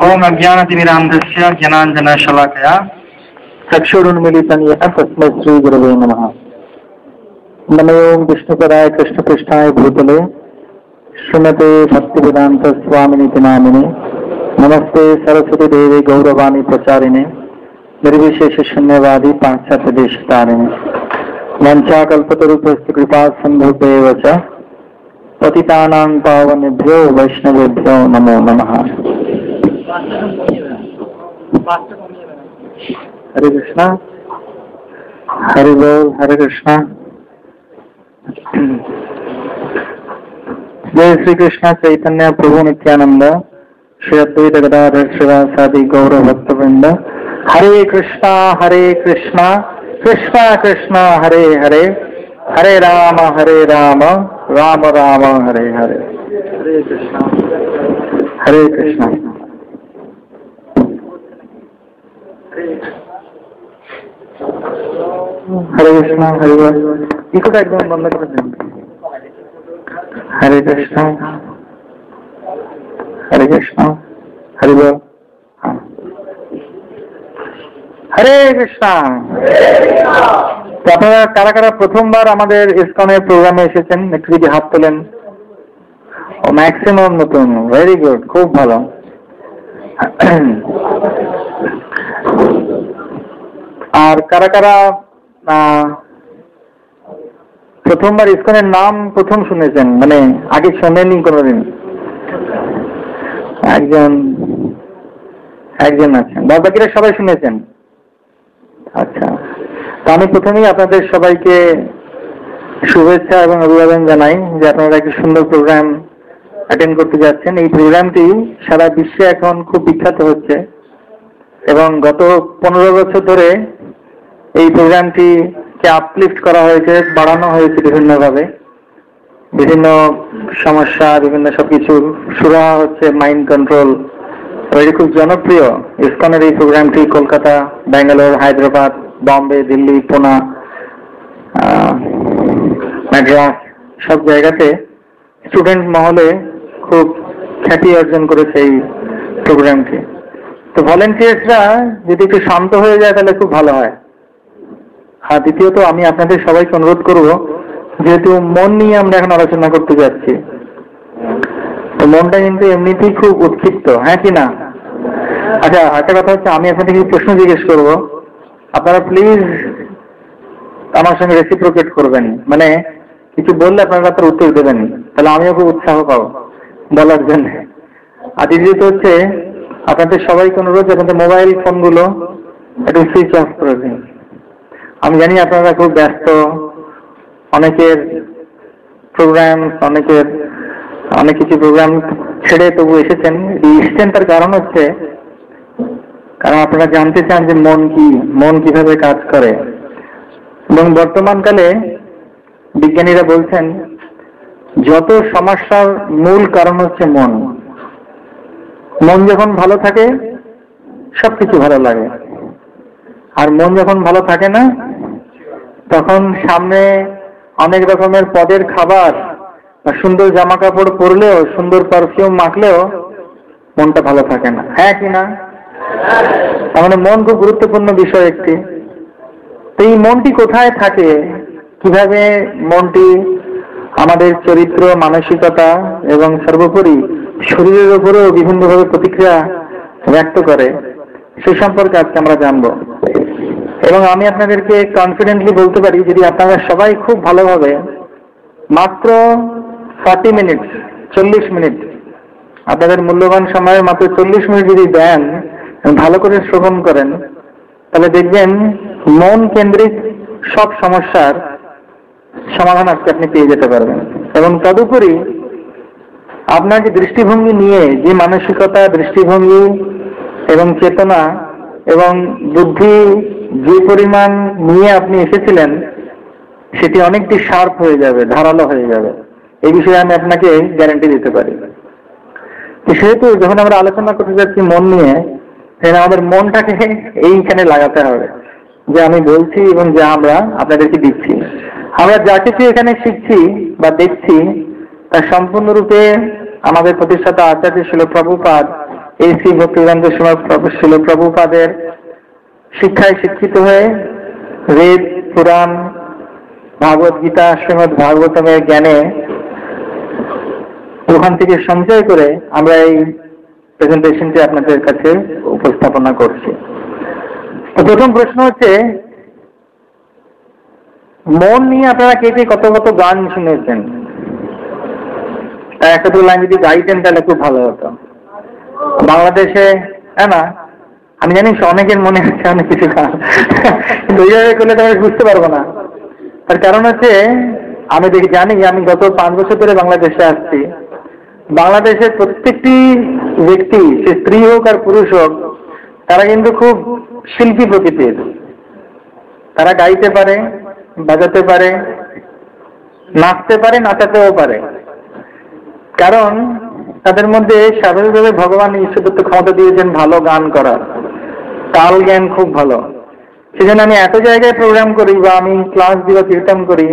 ओम अज्ञानतिमिरान्धस्य ज्ञानाञ्जनशलाकया चक्षुरुन्मीलितं येन तस्मै श्रीगुरवे नमः। नमो विष्णुपदाय कृष्णपृष्ठाय भूतले श्रीमते भक्तिवेदांत स्वामिनिति नामिने। नमस्ते सरस्वती देवी गौरवाणी प्रचारिणे निर्विशेष शून्यवादी पाश्चात्य देशतारिणे। वंचाकल्पतरुभ्यश्च कृपा सिन्धुभ्येव च पतितानां पावनेभ्यो वैष्णवेभ्यो नमो नमः। हरे कृष्णा हरि बोल। हरे कृष्णा। जय श्री कृष्ण चैतन्य प्रभु नित्यानंद श्री अद्वैत गदाधर श्रीवासादि गौर भक्तवृंद। हरे कृष्णा कृष्णा कृष्णा हरे हरे, हरे राम राम राम हरे हरे। हरे कृष्णा हरे कृष्णा। हरे कृष्णा हरे बोल। इको एकदम बंद कर दें। हरे कृष्णा हरे कृष्णा हरे बोल। हरे कृष्णा। তো আপনারা কারা কারা প্রথমবার আমাদের ইসকনের প্রোগ্রামে এসেছেন একটু যদি হাত তোলেন। ও ম্যাক্সিমাম নতুন। ভেরি গুড, খুব ভালো। আর কারা কারা প্রথমবার ইসকনের নাম প্রথম শুনেছেন, মানে আগে শোনেননি কোনোদিন? একজন আছেন, বাকিরা সবাই শুনেছেন। আচ্ছা, তো আমি প্রথমেই আপনাদের সবাইকে শুভেচ্ছা এবং অভিবাদন জানাই যে আপনারা একটি সুন্দর প্রোগ্রাম অ্যাটেন্ড করতে যাচ্ছেন। এই প্রোগ্রামটি সারা বিশ্বে এখন খুব বিখ্যাত হচ্ছে এবং গত 15 বছর ধরে এই প্রোগ্রামটিকে আপলিফট করা হয়েছে, বাড়ানো হয়েছে বিভিন্নভাবে। বিভিন্ন সমস্যা, বিভিন্ন সবকিছু সুরাহা হচ্ছে, মাইন্ড কন্ট্রোল। এটি খুব জনপ্রিয়। ইসকনের এই প্রোগ্রামটি কলকাতা, ব্যাঙ্গালোর, হায়দ্রাবাদ, বম্বে, দিল্লি, পুনা, মাদ্রাস সব জায়গাতে স্টুডেন্ট মহলে খুব খ্যাতি অর্জন করেছে এই প্রোগ্রামটি। তো ভলেন্টিয়ার্সরা যদি একটু শান্ত হয়ে যায় তাহলে খুব ভালো হয়। আর দ্বিতীয়ত আমি আপনাদের সবাইকে অনুরোধ করব, যেহেতু মন নিয়ে আমরা এখন আলোচনা করতে যাচ্ছি, তো মনটা কিন্তু এমনিতেই খুব উৎক্ষিপ্ত, হ্যাঁ কি না? আচ্ছা, একটা কথা হচ্ছে, আমি আপনাদের কিছু প্রশ্ন জিজ্ঞেস করব, আপনারা প্লিজ আমার সঙ্গে রেসিপ্রোকেট করবেন। মানে কিছু বললে আপনারা তার উত্তর দেবেন, তাহলে আমিও খুব উৎসাহ পাবো বলার জন্য। আর দ্বিতীয়ত হচ্ছে, আপনাদের সবাইকে অনুরোধ, আপনাদের মোবাইল ফোনগুলো একটু সুইচ অফ করে দিন। আমি জানি আপনারা খুব ব্যস্ত, অনেকের প্রোগ্রাম, অনেক কিছু প্রোগ্রাম ছেড়ে তবু এসেছেন। তার কারণ হচ্ছে, কারণ আপনারা জানতে চান যে মন কিভাবে কাজ করে। এবং বর্তমানকালে বিজ্ঞানীরা বলছেন যত সমস্যার মূল কারণ হচ্ছে মন। মন যখন ভালো থাকে সবকিছু ভালো লাগে, আর মন যখন ভালো থাকে না তখন সামনে অনেক রকমের পদের খাবার, সুন্দর জামা কাপড় পরলেও, সুন্দর পারফিউম মাখলেও মনটা ভালো থাকে না, হ্যাঁ কি না? তার মানে মন খুব গুরুত্বপূর্ণ বিষয় একটি। তো এই মনটি কোথায় থাকে, কিভাবে মনটি আমাদের চরিত্র, মানসিকতা এবং সর্বোপরি শরীরের উপরেও বিভিন্নভাবে প্রতিক্রিয়া ব্যক্ত করে, সে সম্পর্কে আজকে আমরা জানবো। এবং আমি আপনাদেরকে কনফিডেন্টলি বলতে পারি, যদি আপনারা সবাই খুব ভালোভাবে মাত্র 40 মিনিট, 40 মিনিট, আপনাদের মূল্যবান সময়ের মাত্র 40 মিনিট যদি দেন, ভালো করে শ্রবণ করেন, তাহলে দেখবেন মন কেন্দ্রিক সব সমস্যার সমাধান আজকে আপনি পেয়ে যেতে পারবেন। এবং তদুপরি আপনার যে দৃষ্টিভঙ্গি নিয়ে, যে মানসিকতা, দৃষ্টিভঙ্গি এবং চেতনা এবং বুদ্ধি যে পরিমাণ নিয়ে আপনি এসেছিলেন, সেটি অনেকটি শার্প হয়ে যাবে, ধারালো হয়ে যাবে। এই বিষয়ে আমি আপনাকে গ্যারান্টি দিতে পারি। সেহেতু যখন আমরা আলোচনা করতে যাচ্ছি মন নিয়ে, আমাদের মনটাকে এইখানে লাগাতে হবে, যে আমি বলছি এবং যা আমরা আপনাদেরকে দিচ্ছি। আমরা যা কিছু এখানে শিখছি বা দেখছি, তা সম্পূর্ণরূপে আমাদের প্রতিষ্ঠাতা আচার্য শ্রীল প্রভুপাদ এই শ্রী ভক্তিবেদান্ত শিল প্রভুপাদের শিক্ষায় শিক্ষিত হয়ে বেদ, পুরাণ, ভাগবত গীতা, শ্রীমদ ভাগবতমের জ্ঞানে ওখান থেকে সঞ্চয় করে আমরা এই প্রেজেন্টেশনটি আপনাদের কাছে উপস্থাপনা করছি। তো প্রথম প্রশ্ন হচ্ছে, মন নিয়ে আপনারা কে কে কত কত গান শুনেছেন? তার একটা দু লাইন যদি গাইতেন তাহলে খুব ভালো হতো। বাংলাদেশে, হ্যাঁ না, আমি জানি অনেকের মনে আছে অনেক কিছু গান, কিন্তু ওইভাবে করলে তো আমি বুঝতে পারবো না। তার কারণ হচ্ছে আমি জানি, আমি গত 5 বছর ধরে বাংলাদেশে আসছি। বাংলাদেশের প্রত্যেকটি ব্যক্তি, সে স্ত্রী হোক আর পুরুষ হোক, তারা কিন্তু খুব শিল্পী প্রকৃতির। তারা গাইতে পারে, বাজাতে পারে, নাচতে পারে, নাচাতেও পারে। কারণ তাদের মধ্যে স্বাভাবিকভাবে ভগবান ঈশ্বরদত্ত ক্ষমতা দিয়েছেন ভালো গান করার, তাল জ্ঞান খুব ভালো। সেজন্য আমি এত জায়গায় প্রোগ্রাম করি বা আমি ক্লাস দিই বা কীর্তন করি,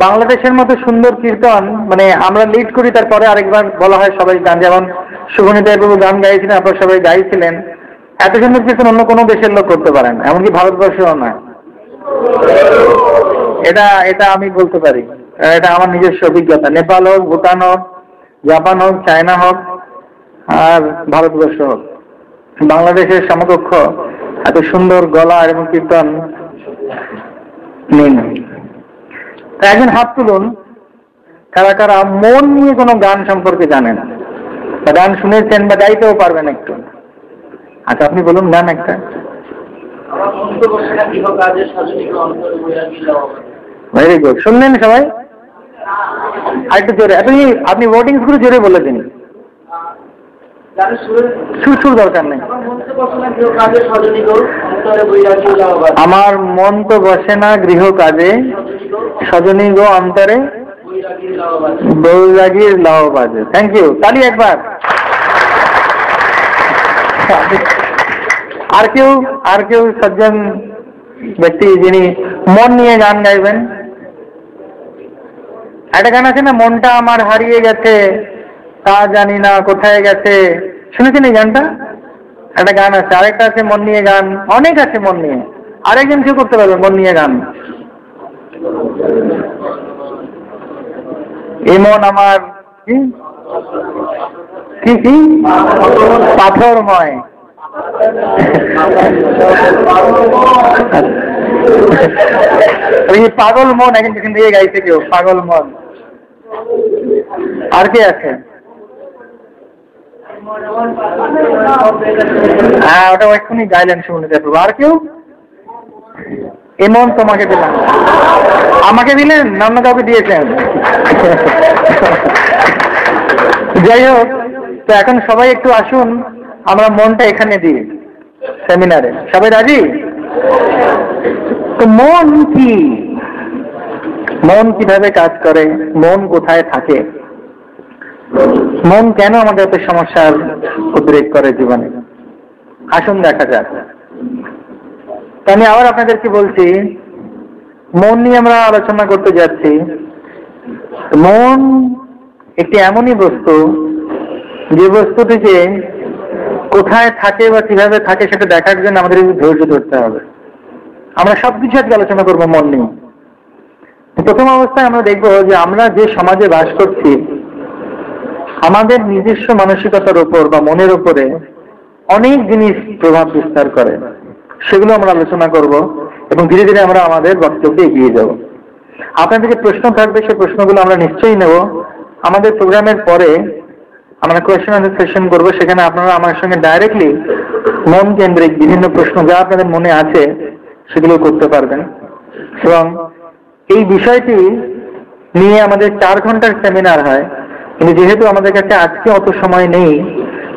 বাংলাদেশের মতো সুন্দর কীর্তন মানে আমরা লিড করি, তারপরে আরেকবার বলা হয় সবাই গান। যেমন শুভনীতা বাবু গান গাইছিলেন, আপনারা সবাই গাইছিলেন। এত সুন্দর কীর্তন অন্য কোনো দেশের লোক করতে পারেন, এমনকি ভারতবর্ষেও নয়। এটা আমি বলতে পারি, এটা আমার নিজস্ব অভিজ্ঞতা। নেপাল হোক, ভুটান হোক, জাপান হোক, চায়না হোক আর ভারতবর্ষ হোক, বাংলাদেশের সমকক্ষ এত সুন্দর গলা এবং কীর্তন নেই। একজন হাত তুলুন কারা কারা মন নিয়ে কোনো গান সম্পর্কে জানেন বা গান শুনেছেন বা গাইতেও পারবেন একটু। আচ্ছা, আপনি বলুন গান একটা। ভেরি গুড, শুনলেন সবাই? আরেকটু জোরে, আপনি ওয়ার্ডিংস গুলো জোরে বলে দিন, সুর দরকার নেই। আমার মন তো বসে না গৃহ কাজে, সজনী গো অন্তরে বৈরাগীর লাও বাজে। থ্যাংক ইউ, তালি একবার। আর কেউ সজ্জন ব্যক্তি যিনি মন নিয়ে গান গাইবেন? একটা গান আছে না, মনটা আমার হারিয়ে গেছে, তা জানি না কোথায় গেছে, শুনেছেন এই গানটা? একটা গান আছে, আরেকটা আছে মন নিয়ে গান, অনেক আছে মন নিয়ে। আরেকজন কেউ করতে পারবে মন নিয়ে গান? এই মন আমার কি কি পাথরময়। পাগল মন এখন দিয়ে গাইছে কেউ, পাগল মন। আর কে আছে? হ্যাঁ, ওটা এক্ষুনি গাইলেন শুনতে। আর কেউ? এমন তোমাকে দিলাম, আমাকে দিলেন না অন্য কাউকে দিয়েছেন? যাই হোক, তো এখন সবাই একটু আসুন, আমরা মনটা এখানে দিই সেমিনারে। সবাই রাজি? তো মন কি, মন কিভাবে কাজ করে, মন কোথায় থাকে, মন কেন আমাদের এত সমস্যার উদ্রেক করে জীবনে, আসুন দেখা যাক। আমি আবার আপনাদেরকে বলছি, মন নিয়ে আমরা আলোচনা করতে যাচ্ছি। মন একটি এমনই বস্তু যে বস্তুটিকে কোথায় থাকে বা কিভাবে থাকে সেটা দেখার জন্য আমাদের ধৈর্য ধরতে হবে। আমরা সবকিছু আজকে আলোচনা করবো মন নিয়ে। প্রথম অবস্থায় আমরা দেখবো যে আমরা যে সমাজে বাস করছি, আমাদের নিজস্ব মানসিকতার উপর বা মনের উপরে অনেক জিনিস প্রভাব বিস্তার করে, সেগুলো আমরা আলোচনা করব এবং ধীরে ধীরে আমরা আমাদের বক্তব্যে এগিয়ে যাব। আপনাদের যে প্রশ্ন থাকবে সেই প্রশ্নগুলো আমরা নিশ্চয়ই নেব। আমাদের প্রোগ্রামের পরে আমরা কোয়েশ্চেন আনসার সেশন করবো, সেখানে আপনারা আমার সঙ্গে ডাইরেক্টলি মন কেন্দ্রিক বিভিন্ন প্রশ্ন যা আপনাদের মনে আছে সেগুলো করতে পারবেন। এবং এই বিষয়টি নিয়ে আমাদের 4 ঘন্টার সেমিনার হয়, কিন্তু যেহেতু আমাদের কাছে আজকে অত সময় নেই,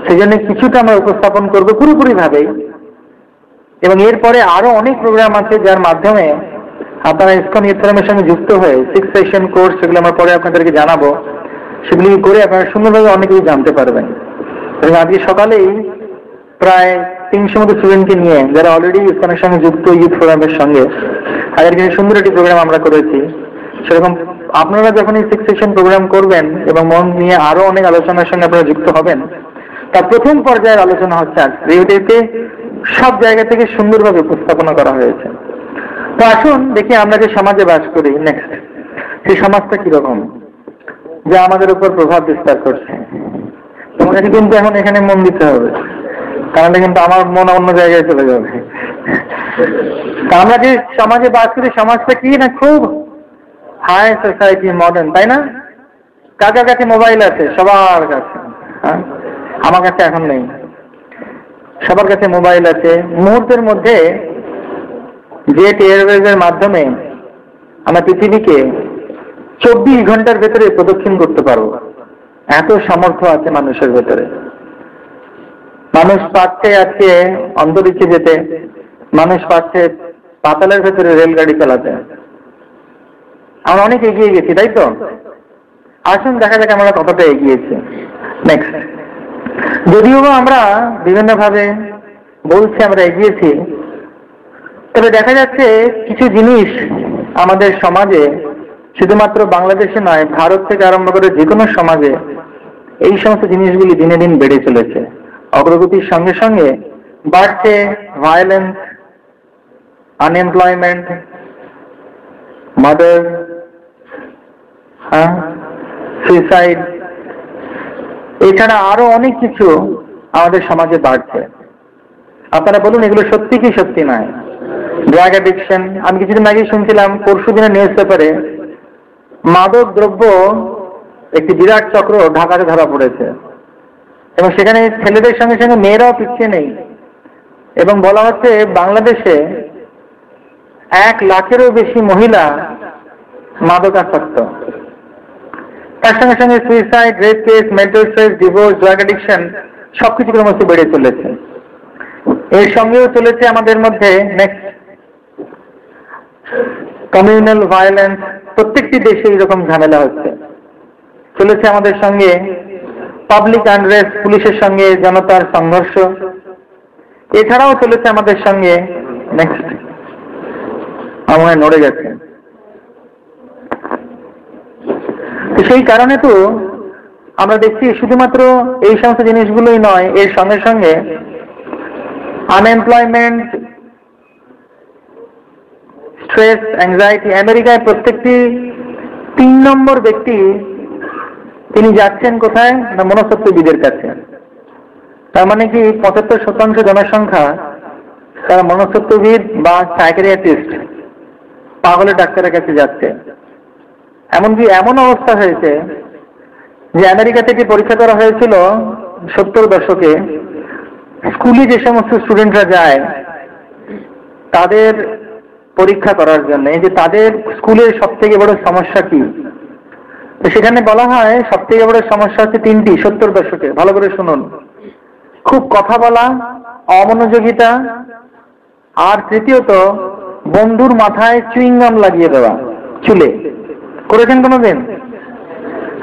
সেই জন্য কিছুটা আমরা উপস্থাপন করবো পুরোপুরি ভাবেই। এবং এরপরে আরো অনেক প্রোগ্রাম আছে যার মাধ্যমে আপনারা ইসকন ইউথেরামের সঙ্গে যুক্ত হয়ে 6 সেশন কোর্স, সেগুলো আমরা পরে আপনাদেরকে জানাবো, সেগুলি করে আপনারা সুন্দরভাবে অনেক কিছু জানতে পারবেন। এবং আজকে সকালেই প্রায় 300 মতো স্টুডেন্টকে নিয়ে, যারা অলরেডি ইসকনের সঙ্গে যুক্ত ইউথ ফোরামের সঙ্গে, আজকে সুন্দর একটি প্রোগ্রাম আমরা করেছি। সেরকম আপনারা যখন এই 6 সেশন প্রোগ্রাম করবেন এবং মন নিয়ে আরো অনেক আলোচনার সঙ্গে আপনারা যুক্ত হবেন, তার প্রথম পর্যায়ের আলোচনা হচ্ছে আজকে। এতে সব জায়গা থেকে সুন্দরভাবে উপস্থাপনা করা হয়েছে। তো আসুন দেখি আমরা যে সমাজে বাস করি, নেক্সট সেই সমাজটা কিরকম, যা আমাদের উপর প্রভাব বিস্তার করছে। তোমাকে কিন্তু এখন এখানে মন দিতে হবে, তাহলে কিন্তু আমার মন অন্য জায়গায় চলে যাবে। আমরা যে সমাজে বাস করি, সমাজটা কি না খুব হাই সোসাইটি, মডার্ন, তাই না? কার কাছে মোবাইল আছে? সবার কাছে। আমার কাছে এখন নেই, সবার কাছে মোবাইল আছে। মুহূর্তের মধ্যে জেট এয়ারওয়েজের মাধ্যমে আমরা পৃথিবীকে 24 ঘন্টার ভেতরে প্রদক্ষিণ করতে পারবো, এত সামর্থ্য আছে মানুষের ভেতরে। মানুষ পাচ্ছে আজকে অন্তরিক্ষে যেতে, মানুষ পাচ্ছে পাতালের ভেতরে রেলগাড়ি চালাতে। আমরা অনেক এগিয়ে গেছি, তাই তো? আসুন দেখা যাক আমরা কতটা এগিয়েছি। নেক্সট, যদিও আমরা বিভিন্ন ভাবে বলছি আমরা এগিয়েছি, তবে দেখা যাচ্ছে কিছু জিনিস আমাদের সমাজে, শুধুমাত্র বাংলাদেশে নয়, ভারত থেকে আরম্ভ করে যে কোনো সমাজে এই সমস্ত জিনিসগুলি দিনে দিন বেড়ে চলেছে। অগ্রগতির সঙ্গে সঙ্গে বাড়ছে ভায়োলেন্স, আনএমপ্লয়মেন্ট, মার্ডার, সুইসাইড, এছাড়া আরো অনেক কিছু আমাদের সমাজে বাড়ছে। আপনারা বলুন এগুলো সত্যি কি সত্যি নয়? ড্রাগ অ্যাডিকশন, আমি কিছুদিন আগে শুনছিলাম, পরশু দিনের নিউজ পেপারে মাদক দ্রব্য একটি বিরাট চক্র ঢাকাতে ধরা পড়েছে, এবং সেখানে ছেলেদের সঙ্গে সঙ্গে মেয়েরাও পিছিয়ে নেই। এবং বলা হচ্ছে বাংলাদেশে 1 লাখেরও বেশি মহিলা মাদকাসক্ত। তার সঙ্গে সঙ্গে suicide, rape case, mental stress, divorce, drug addiction সবকিছু ক্রমশ বেড়ে চলেছে। এর সঙ্গেও চলেছে আমাদের মধ্যে নেক্সট কমিউনাল ভায়োলেন্স। প্রত্যেকটি দেশে এরকম ঝামেলা হচ্ছে। চলেছে আমাদের সঙ্গে পাবলিক আনরেস্ট, পুলিশের সঙ্গে জনতার সংঘর্ষ। এছাড়াও চলেছে আমাদের সঙ্গে নেক্সট, আমার নড়ে গেছে। সেই কারণে তো আমরা দেখছি শুধুমাত্র এই সমস্ত জিনিসগুলোই নয়, এর সঙ্গে সঙ্গে আনএমপ্লয়মেন্ট, স্ট্রেস, অ্যাংজাইটি। আমেরিকায় প্রত্যেকটি 3 নম্বর ব্যক্তি তিনি যাচ্ছেন কোথায় না মনস্তত্ত্ববিদের কাছে। তার মানে কি 75% জনসংখ্যা তারা মনস্তত্ত্ববিদ বা সাইকিয়াট্রিস্ট, পাগলের ডাক্তারের কাছে যাচ্ছে। এমনকি এমন অবস্থা হয়েছে যে আমেরিকা থেকে পরীক্ষা করা হয়েছিল 70 দশকে, স্কুলে যে সমস্ত স্টুডেন্টরা যায় তাদের পরীক্ষা করার জন্য, যে তাদের স্কুলের সব থেকে বড় সমস্যা কি। সেখানে বলা হয় সব থেকে বড় সমস্যা হচ্ছে 3টি 70 দশকে। ভালো করে শুনুন, খুব কথা বলা, অমনোযোগিতা, আর তৃতীয়ত বন্ধুর মাথায় চুইংগাম লাগিয়ে দেওয়া চুলে। করেছেন কোনোদিন?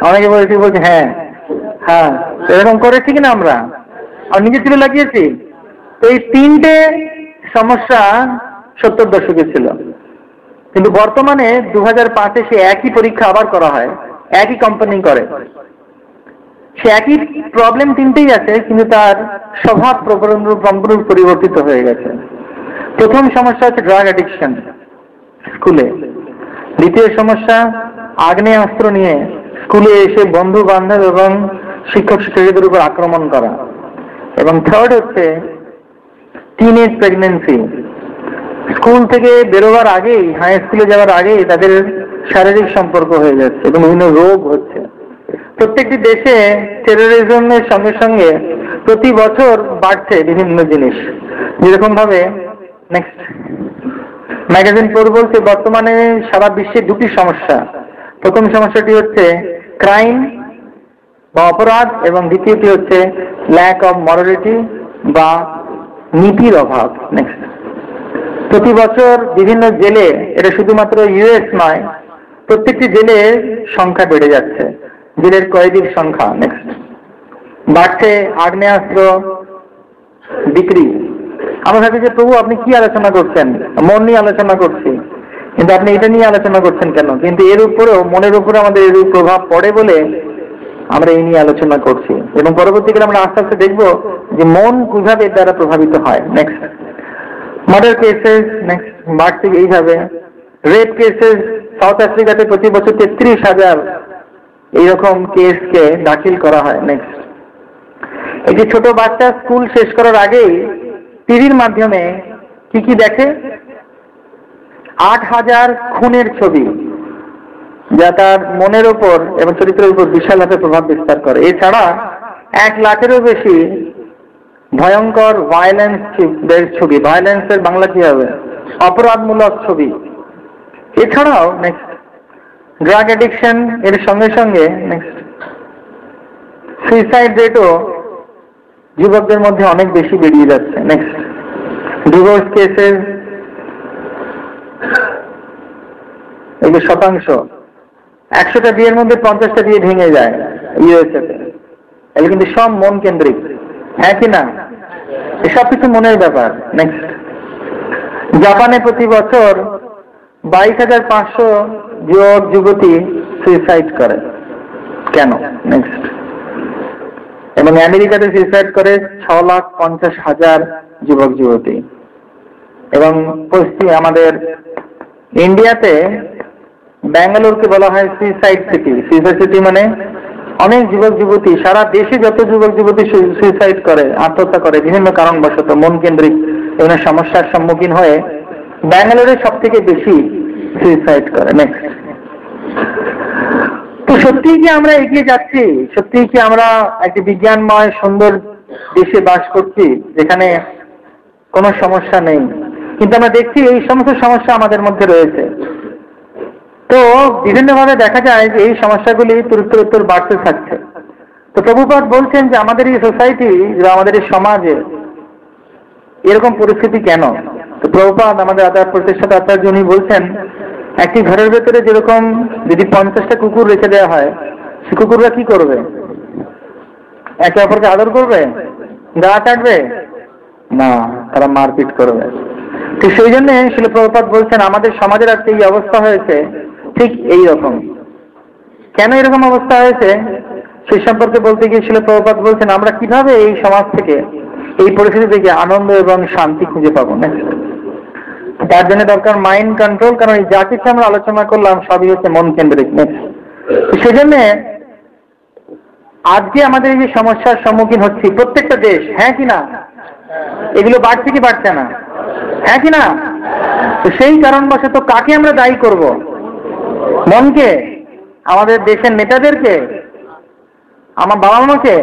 অনেকে বলছে হ্যাঁ হ্যাঁ, এরকম করেছি কিনা আমরা, আর নিজের চুলে লাগিয়েছি। তো এই 3টে সমস্যা 70 দশকে ছিল, কিন্তু বর্তমানে 2005-এ সে একই পরীক্ষা আবার করা হয়, একই কোম্পানি করে, সে একই প্রবলেম 3টেই আছে, কিন্তু তার স্বভাব সম্পূর্ণ পরিবর্তিত হয়ে গেছে। প্রথম সমস্যা হচ্ছে ড্রাগ অ্যাডিকশন স্কুলে। দ্বিতীয় সমস্যা আগ্নেয়াস্ত্র নিয়ে স্কুলে এসে বন্ধু বান্ধব এবং শিক্ষক শিক্ষিকাদের উপর আক্রমণ করা। এবং থার্ড হচ্ছে টিনেজ প্রেগন্যান্সি। স্কুল থেকে বেরোবার আগেই, হাই স্কুলে যাওয়ার আগেই তাদের শারীরিক সম্পর্ক হয়ে যাচ্ছে এবং বিভিন্ন রোগ হচ্ছে। প্রত্যেকটি দেশে টেরোরিজমের সঙ্গে সঙ্গে প্রতি বছর বাড়ছে বিভিন্ন জিনিস। যেরকম ভাবে নেক্সট ম্যাগাজিন পোর বলছে বর্তমানে সারা বিশ্বে 2টি সমস্যা। প্রথম সমস্যাটি হচ্ছে ক্রাইম বা অপরাধ, এবং দ্বিতীয়টি হচ্ছে ল্যাক অফ মরালিটি বা নীতির অভাব। নেক্সট, প্রতি বছর বিভিন্ন জেলে, এটা শুধুমাত্র ইউএস নয়, প্রত্যেকটি জেলের সংখ্যা বেড়ে যাচ্ছে, জেলের কয়েদির সংখ্যা। নেক্সট, বাড়ছে আগ্নেয়াস্ত্র বিক্রি। আমরা ভাবি যে প্রভু আপনি কি আলোচনা করছেন, মন নিয়ে আলোচনা করছি, কিন্তু আপনি এটা নিয়ে আলোচনা করছেন কেন? কিন্তু এর উপরেও, মনের উপরে আমাদের এর প্রভাব পড়ে বলে আমরা এই নিয়ে আলোচনা করছি, এবং পরবর্তীকালে আমরা আস্তে আস্তে দেখবো যে মন কিভাবে এর দ্বারা প্রভাবিত হয়। নেক্সট, মার্ডার কেসেস নেক্সট বাড়ছে এইভাবে। রেপ কেসেস সাউথ আফ্রিকাতে প্রতি বছর 33,000 এইরকম কেসকে দাখিল করা হয়। নেক্সট, একটি ছোট বাচ্চা স্কুল শেষ করার আগেই টিভির মাধ্যমে কি কি দেখে? 8,000 খুনের ছবি, যা তার মনের উপর এবং চরিত্রের উপর বিশালভাবে প্রভাব বিস্তার করে। এছাড়া 1 লাখেরও বেশি ভয়ঙ্কর ভায়োলেন্সের ছবি, ভায়োলেন্সের বাংলা কি হবে? অপরাধমূলক ছবি। এছাড়াও নেক্সট, ড্রাগ অ্যাডিকশন এর সঙ্গে সঙ্গে নেক্সট সুইসাইড রেটও যুবকদের মধ্যে অনেক বেশি বেরিয়ে যাচ্ছে। নেক্সট, ডিভোর্স কেসেস এগুলো শতাংশ, 100টা বিয়ের মধ্যে 50টা বিয়ে ভেঙে যায় ইউএসএ তে। এগুলো কিন্তু সব মন কেন্দ্রিক, হ্যাঁ কি না? এসব কিছু মনের ব্যাপার। নেক্সট, জাপানে প্রতি বছর 22,500 যুবক যুবতী সুইসাইড করে। কেন? নেক্সট, এবং আমেরিকাতে সুইসাইড করে 6,50,000 যুবক যুবতী। এবং আমাদের ইন্ডিয়াতে ব্যাঙ্গালোরকে বলা হয় সুইসাইড সিটি। সুইসাইড সিটি মানে অনেক যুবক যুবতী, সারা দেশে যত যুবক যুবতী সুইসাইড করে, আত্মহত্যা করে বিভিন্ন কারণবশত মন কেন্দ্রিক বিভিন্ন সমস্যার সম্মুখীন হয়ে, ব্যাঙ্গালোরে সব থেকে বেশি সুইসাইড করে। নেক্সট, তো সত্যিই কি আমরা এগিয়ে যাচ্ছি? সত্যিই কি আমরা একটি বিজ্ঞানময় সুন্দর দেশে বাস করছি যেখানে কোনো সমস্যা নেই? কিন্তু আমরা দেখছি এই সমস্ত সমস্যা আমাদের মধ্যে রয়েছে। তো বিভিন্নভাবে দেখা যায় যে এই সমস্যাগুলি উত্তর বাড়তে থাকছে। তো প্রভুপাদ বলছেন যে আমাদের এই সোসাইটি, আমাদের এই সমাজে এরকম পরিস্থিতি কেন? তো প্রভুপাদ আমাদের প্রতিষ্ঠাতা আচার্য উনি বলছেন, একটি ঘরের ভেতরে যেরকম যদি 50টা কুকুর রেখে দেওয়া হয়, সে কুকুররা কি করবে? একে অপরকে আদর করবে? গা চাটবে? না, তারা মারপিট করবে। তো সেই জন্য শিল প্রভুপাদ বলছেন আমাদের সমাজের আজকে এই অবস্থা হয়েছে ঠিক এই রকম। কেন এরকম অবস্থা হয়েছে সেই সম্পর্কে বলতে গিয়ে শিল প্রভুপাদ বলছেন আমরা কিভাবে এই সমাজ থেকে, এই পরিস্থিতি থেকে আনন্দ এবং শান্তি খুঁজে পাবো। তার জন্য দরকার মাইন্ড কন্ট্রোল, কারণ এই যা কিছু আমরা আলোচনা করলাম সবই হচ্ছে মন কেন্দ্রিক। সেজন্য আজকে আমাদের এই যে সমস্যার সম্মুখীন হচ্ছি প্রত্যেকটা দেশ, হ্যাঁ কি না? এগুলো বাড়ছে কি বাড়ছে না? হ্যাঁ কি না? তো সেই কারণবশত কাকে আমরা দায়ী করব? মনকে? আমাদের দেশের নেতাদেরকে? আমার বাবা মাকে?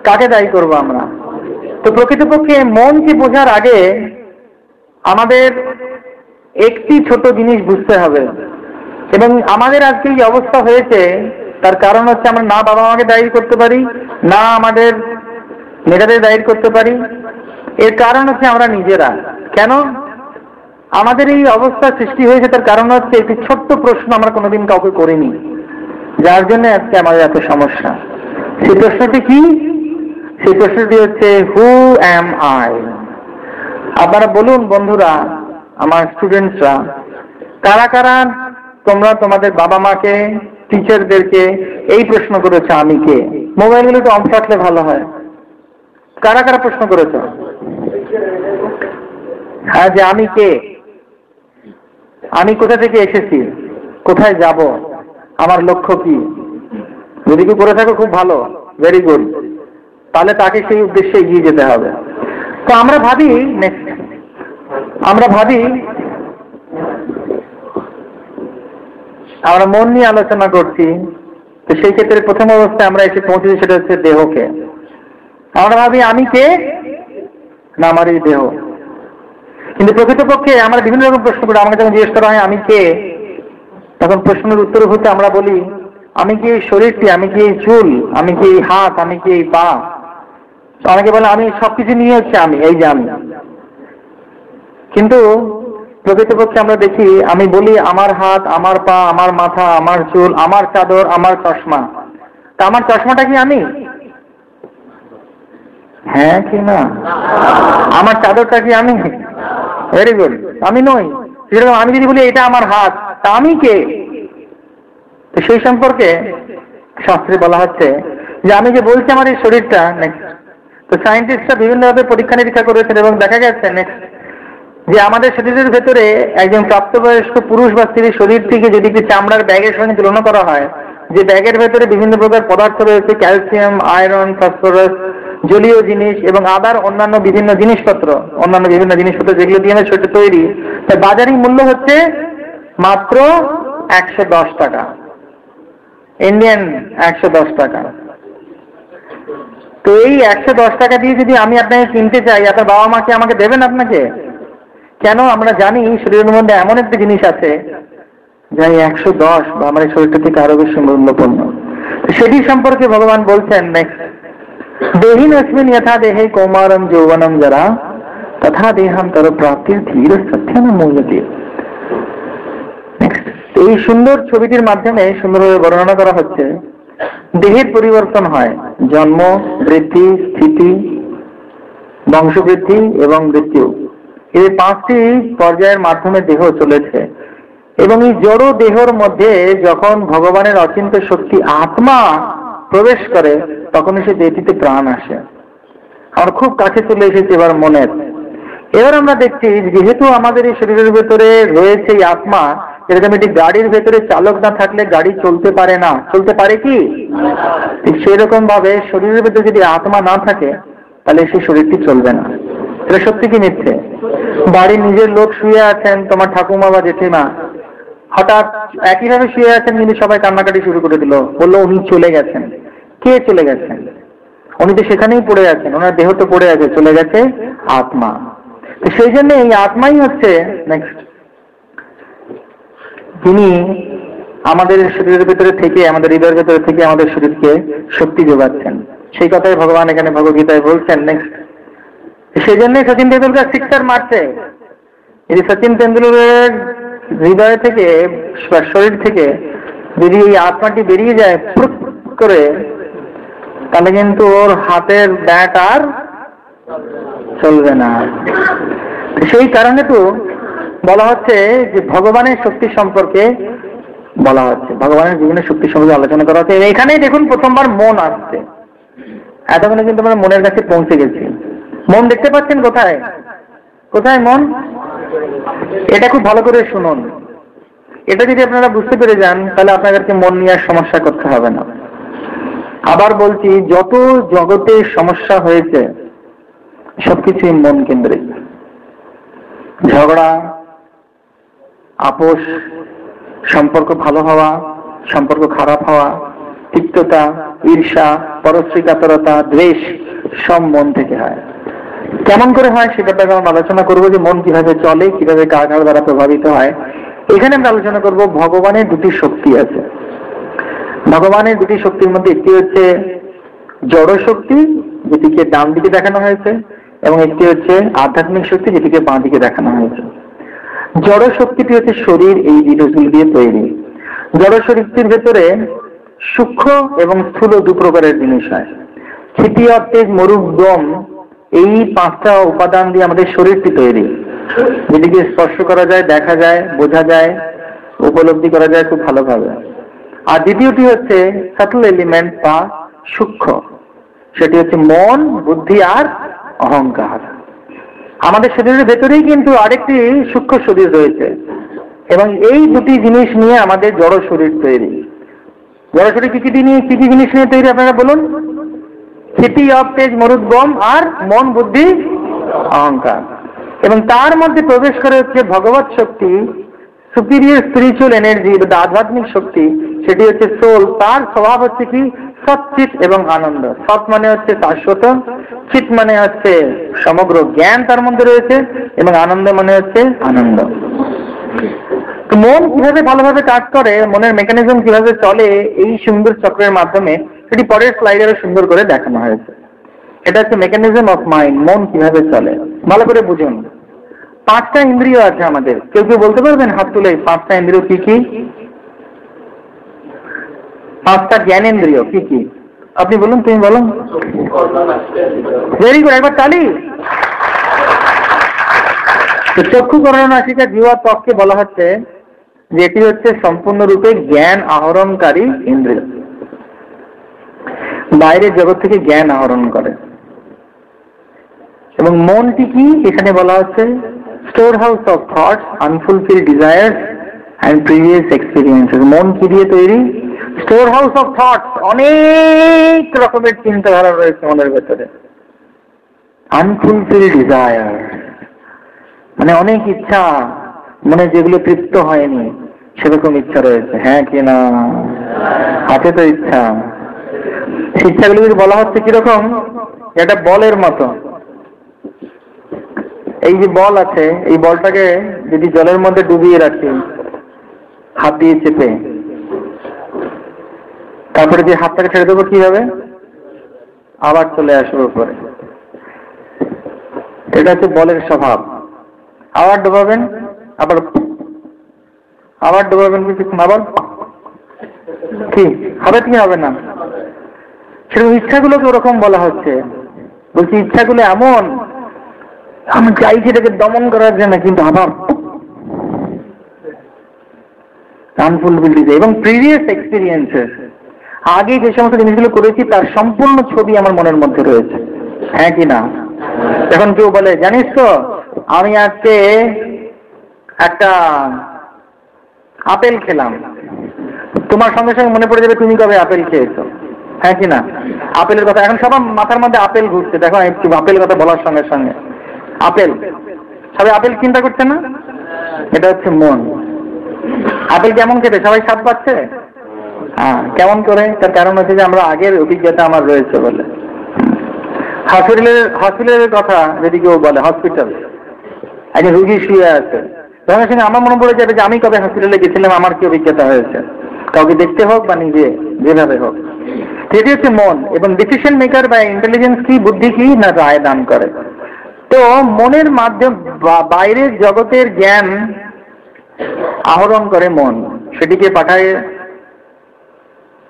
কাকে দায়ী করব আমরা? তো প্রকৃতপক্ষে মনকে বোঝার আগে আমাদের একটি ছোট জিনিস বুঝতে হবে, এবং আমাদের আজকে এই অবস্থা হয়েছে তার কারণ হচ্ছে আমরা না বাবা মাকে দায়ী করতে পারি, না আমাদের নেতাদের দায়ী করতে পারি। এর কারণ হচ্ছে আমরা নিজেরা। কেন আমাদের এই অবস্থা সৃষ্টি হয়েছে তার কারণ হচ্ছে একটি ছোট্ট প্রশ্ন আমরা কোনোদিন কাউকে করিনি, যার জন্য আজকে আমাদের এত সমস্যা। সেই প্রশ্নটি কি? সেই প্রশ্নটি হচ্ছে হু অ্যাম আই? আপনারা বলুন বন্ধুরা, আমার স্টুডেন্টসরা, কারা কারা তোমরা তোমাদের বাবা মাকে, টিচারদেরকে এই প্রশ্ন করেছো আমি কে? মোবাইলগুলো তো অন থাকলে ভালো হয়। কারা কারা প্রশ্ন করেছো? হ্যাঁ, যে আমি কে, আমি কোথা থেকে এসেছি, কোথায় যাব, আমার লক্ষ্য কি? যদি কেউ করে থাকো খুব ভালো, ভেরি গুড, তাহলে তাকে সেই উদ্দেশ্যে এগিয়ে যেতে হবে। তো আমরা ভাবি আমরা মন নিয়ে আলোচনা করছি। তো সেই ক্ষেত্রে প্রথম অবস্থায় আমরা এসে পৌঁছেছি সেটা হচ্ছে দেহকে। আমরা ভাবি আমি কে, না আমার এই দেহ। কিন্তু প্রকৃতপক্ষে আমরা বিভিন্ন রকম প্রশ্ন করি। আমাকে যখন জিজ্ঞেস করা হয় আমি কে, তখন প্রশ্নের উত্তর হতে আমরা বলি আমি কি এই শরীরটি, আমি কি এই চুল, আমি কি এই হাত, আমি কি এই পা। অনেকে বলে আমি সবকিছু নিয়ে হচ্ছে আমি, এই যে আমি। কিন্তু প্রকৃতপক্ষে আমরা দেখি আমি বলি আমার হাত, আমার পা, আমার মাথা, আমার চুল, আমার চাদর, আমার চশমা। তা আমার চশমাটা কি আমি? হ্যাঁ কি না? আমার চাদরটা কি আমি? ভেরি গুড, আমি নই। আমি যদি বলি এটা আমার হাত, তা আমি কে? তো সেই সম্পর্কে শাস্ত্রে বলা হচ্ছে যে আমি যে বলছি আমার এই শরীরটা, নেক্সট, তো সায়েন্টিস্টরা বিভিন্নভাবে পরীক্ষা নিরীক্ষা করেছেন এবং দেখা গেছে নেক্সট যে আমাদের শরীরের ভেতরে একজন প্রাপ্তবয়স্ক পুরুষ বা স্ত্রীর শরীরটিকে যদি একটি চামড়ার ব্যাগের সঙ্গে তুলনা করা হয়, যে ব্যাগের ভেতরে বিভিন্ন প্রকার পদার্থ রয়েছে, ক্যালসিয়াম, আয়রন, ফসফরাস, জলীয় জিনিস এবং আদার অন্যান্য বিভিন্ন জিনিসপত্র যেগুলো দিয়ে আমাদের শরীরটা তৈরি, তার বাজারি মূল্য হচ্ছে মাত্র 110 টাকা, ইন্ডিয়ান 110 টাকা। তো এই 110 টাকা দিয়ে যদি আমি আপনাকে কিনতে চাই, আপনার বাবা মা কি আমাকে দেবেন আপনাকে? কেন? আমরা জানি শরীরের মধ্যে এমন একটা জিনিস আছে যা 110 বা আমার এই শরীরটা থেকে আরো বেশি মূল্যপূর্ণ। সেটি সম্পর্কে ভগবান বলছেন নেক্সট, দেহিন অস্মিন যথা দেহে কৌমারম যৌবনম যারা তথা দেহাম তর প্রাপ্তির ধীর সত্যম মূল্যতে। এই সুন্দর ছবিটির মাধ্যমে সুন্দরভাবে বর্ণনা করা হচ্ছে দেহের পরিবর্তন হয়, জন্ম, বৃদ্ধি, স্থিতি, বংশবৃদ্ধি এবং মৃত্যু, এই 5টি পর্যায়ের মাধ্যমে দেহ চলেছে। এবং এই জড় দেহর মধ্যে যখন ভগবানের অচিন্ত শক্তি আত্মা প্রবেশ করে তখন সে দেহটিতে প্রাণ আসে। আমার খুব কাছে চলে এসেছে এবার মনের। এবার আমরা দেখছি যেহেতু আমাদের এই শরীরের ভেতরে রয়েছে এই আত্মা, এরকম একটি গাড়ির ভেতরে চালক না থাকলে গাড়ি চলতে পারে না, চলতে পারে কি? ঠিক সেরকম ভাবে শরীরের ভেতরে যদি আত্মা না থাকে তাহলে সেই শরীরটি চলবে না। এটা সত্যি কি মিথ্যে? বাড়ির নিজের লোক শুয়ে আছেন, তোমার ঠাকুমা বা জেঠিমা, হঠাৎ একইভাবে শুয়ে আছেন কিন্তু সবাই কান্নাকাটি শুরু করে দিল, বললো উনি চলে গেছেন। কে চলে গেছেন? উনি তো সেখানেই পড়ে আছেন, ওনার দেহ তো পড়ে আছে, চলে গেছে আত্মা। তো সেই জন্য এই আত্মাই হচ্ছে নেক্সট যিনি আমাদের শরীরের ভেতরে থেকে, আমাদের হৃদয়ের ভেতরে থেকে আমাদের শরীরকে শক্তি যোগাচ্ছেন। সেই কথাই ভগবান এখানে ভগবদ্গীতায় বলছেন নেক্সট। সেই জন্যই সচিন তেন্ডুলকার সিক্সার মারছে। যদি সচিন তেন্ডুলকারের হৃদয় থেকে বা শরীর থেকে যদি এই আত্মাটি বেরিয়ে যায় ফুট করে, তাহলে কিন্তু ওর হাতের ব্যাট আর চলবে না। সেই কারণে তো বলা হচ্ছে যে ভগবানের শক্তি সম্পর্কে বলা হচ্ছে, ভগবানের জীবনের শক্তি সম্পর্কে আলোচনা করা হচ্ছে। এখানেই দেখুন প্রথমবার মন আসছে। এতক্ষণে কিন্তু আমরা মনের কাছে পৌঁছে গেছি। মন দেখতে পাচ্ছেন কোথায়? কোথায় মন? এটা খুব ভালো করে শুনুন। এটা যদি আপনারা বুঝতে পেরে যান তাহলে আপনাদেরকে মন নিয়ে আর সমস্যা করতে হবে না। আবার বলছি, যত জগতে সমস্যা হয়েছে সবকিছুই মন কেন্দ্রিক। ঝগড়া, আপোষ, সম্পর্ক ভালো হওয়া, সম্পর্ক খারাপ হওয়া, তিক্ততা, ঈর্ষা, পরশ্রীকাতরতা, দ্বেষ সব মন থেকে হয়। কেমন করে হয় সেটা আমরা আলোচনা করবো, যে মন কিভাবে চলে, কিভাবে কার কার দ্বারা প্রভাবিত হয়। এখানে আমরা আলোচনা করব ভগবানের দুটি শক্তি আছে। ভগবানের দুটি শক্তির মধ্যে একটি হচ্ছে জড় শক্তি, যেটিকে ডান দিকে দেখানো হয়েছে, এবং একটি হচ্ছে আধ্যাত্মিক শক্তি, যেটিকে বাঁ দিকে দেখানো হয়েছে। জড় শক্তিটি হচ্ছে শরীর, এই জিনিসগুলো দিয়ে তৈরি। জড় শক্তির ভেতরে সূক্ষ্ম এবং স্থূল দু প্রকারের জিনিস হয়। ক্ষিতি, তেজ, মরুক, দম, এই 5টা উপাদান দিয়ে আমাদের শরীরটি তৈরি, যেটিকে স্পর্শ করা যায়, দেখা যায়, বোঝা যায়, উপলব্ধি করা যায় খুব ভালোভাবে। আর দ্বিতীয়টি হচ্ছে সাটল এলিমেন্ট বা সূক্ষ্ম, সেটি হচ্ছে মন, বুদ্ধি আর অহংকার। আমাদের শরীরের ভেতরেই কিন্তু আরেকটি সূক্ষ্ম শরীর রয়েছে, এবং এই দুটি জিনিস নিয়ে আমাদের জড় শরীর তৈরি। জড় শরীর কি কি জিনিস নিয়ে তৈরি আপনারা বলুন? ক্ষিতি, তেজ, মরুদ, গম আর মন, বুদ্ধি, অহংকার। এবং তার মধ্যে প্রবেশ করে হচ্ছে ভগবত শক্তি, সুপিরিয়র স্পিরিচুয়াল এনার্জি, আধ্যাত্মিক শক্তি, সেটি হচ্ছে সোল। তার স্বভাব হচ্ছে কি সৎচিত এবং আনন্দ। সৎ মানে হচ্ছে শাশ্বত, চিত মানে হচ্ছে সমগ্র জ্ঞান তার মধ্যে রয়েছে, এবং আনন্দ মানে হচ্ছে আনন্দ। তো মন কিভাবে ভালোভাবে কাজ করে, মনের মেকানিজম কিভাবে চলে, এই সুন্দর চক্রের মাধ্যমে সেটি পরের স্লাইডে সুন্দর করে দেখানো হয়েছে। এটা হচ্ছে মেকানিজম অফ মাইন্ড, মন কিভাবে চলে। ভালো করে বুঝুন। 5টা ইন্দ্রিয় আছে আমাদের। কেউ কেউ বলতে পারবেন হাত তুলে 5টা ইন্দ্রিয় কি কি? 5টা জ্ঞানেন্দ্রিয় কি কি? আপনি বলুন, তুমি বলুন। ভেরি গুড, একবার তালি। তো চক্ষু, কর্ণ, নাসিকা, জিহ্বা, ত্বককে বলা হচ্ছে যেটি হচ্ছে সম্পূর্ণরূপে জ্ঞান আহরণকারী ইন্দ্রিয়। বাইরের জগৎ থেকে জ্ঞান আহরণ করে। এবং মনটি কি এখানে বলা হচ্ছে? Store house of thoughts, unfulfilled desires and previous experiences. মন কি দিয়ে তৈরি? স্টোর হাউস অফ থটস, অনেক রকমের চিন্তাধারা রয়েছে মনের ভেতরে। আনফুলফিল ডিজায়ার মানে অনেক ইচ্ছা, মনে যেগুলো তৃপ্ত হয়নি সেরকম ইচ্ছা রয়েছে। হ্যাঁ কি না? আছে তো ইচ্ছা। ইচ্ছাগুলো যদি বলা হচ্ছে কিরকম, এটা বলের মতো। এই যে বল আছে, এই বলটাকে যদি জলের মধ্যে ডুবিয়ে রাখি হাত দিয়ে চেপে, তারপরে যে হাতটাকে ছেড়ে দেবো কি হবে? আবার চলে আসবে উপরে। এটা হচ্ছে বলের স্বভাব। আবার ডোবাবেন, আবার ডোবাবেন কিছুক্ষণ, আবার কি হবে কি হবে না? সেরকম ইচ্ছাগুলোকে ওরকম বলা হচ্ছে। বলছি ইচ্ছাগুলো এমন, আমি চাইছি এটাকে দমন করার জন্য, কিন্তু আবার আনফুলফিলড এবং প্রিভিয়াস এক্সপিরিয়েন্সেস, আগে যে সমস্ত জিনিসগুলো করেছি তার সম্পূর্ণ ছবি আমার মনের মধ্যে রয়েছে। হ্যাঁ কি না? এখন কেউ বলে, জানিস তো আমি আজকে একটা আপেল খেলাম, তোমার সঙ্গে সঙ্গে মনে পড়ে যাবে তুমি কবে আপেল খেয়েছো। হ্যাঁ কি না? আপেলের কথা এখন সবার মাথার মধ্যে আপেল ঘুরছে। দেখো একটু আপেল কথা বলার সঙ্গে সঙ্গে আপেল, সবাই আপেল চিন্তা করছে না? এটা হচ্ছে মন। আপেল কেমন খেতে সবাই স্বাদ পাচ্ছে? হ্যাঁ, কেমন করে? তার কারণ হচ্ছে যে আমরা আগের অভিজ্ঞতা আমার রয়েছে বলে। হসপিটালের কথা যদি কেউ বলে, হসপিটাল একজন রুগী শুয়ে আছে, সঙ্গে সঙ্গে আমার মনে পড়ে যাবে যে আমি কবে হসপিটালে গেছিলাম, আমার কি অভিজ্ঞতা হয়েছে, কাউকে দেখতে হোক বা নিজে যেভাবে হোক। এটি হচ্ছে মন। এবং ডিসিশন মেকার বা ইন্টেলিজেন্স কি, বুদ্ধি কি না, রায় দান করে। তো মনের মাধ্যম বাইরের জগতের জ্ঞান আহরণ করে মন, সেটিকে পাঠায়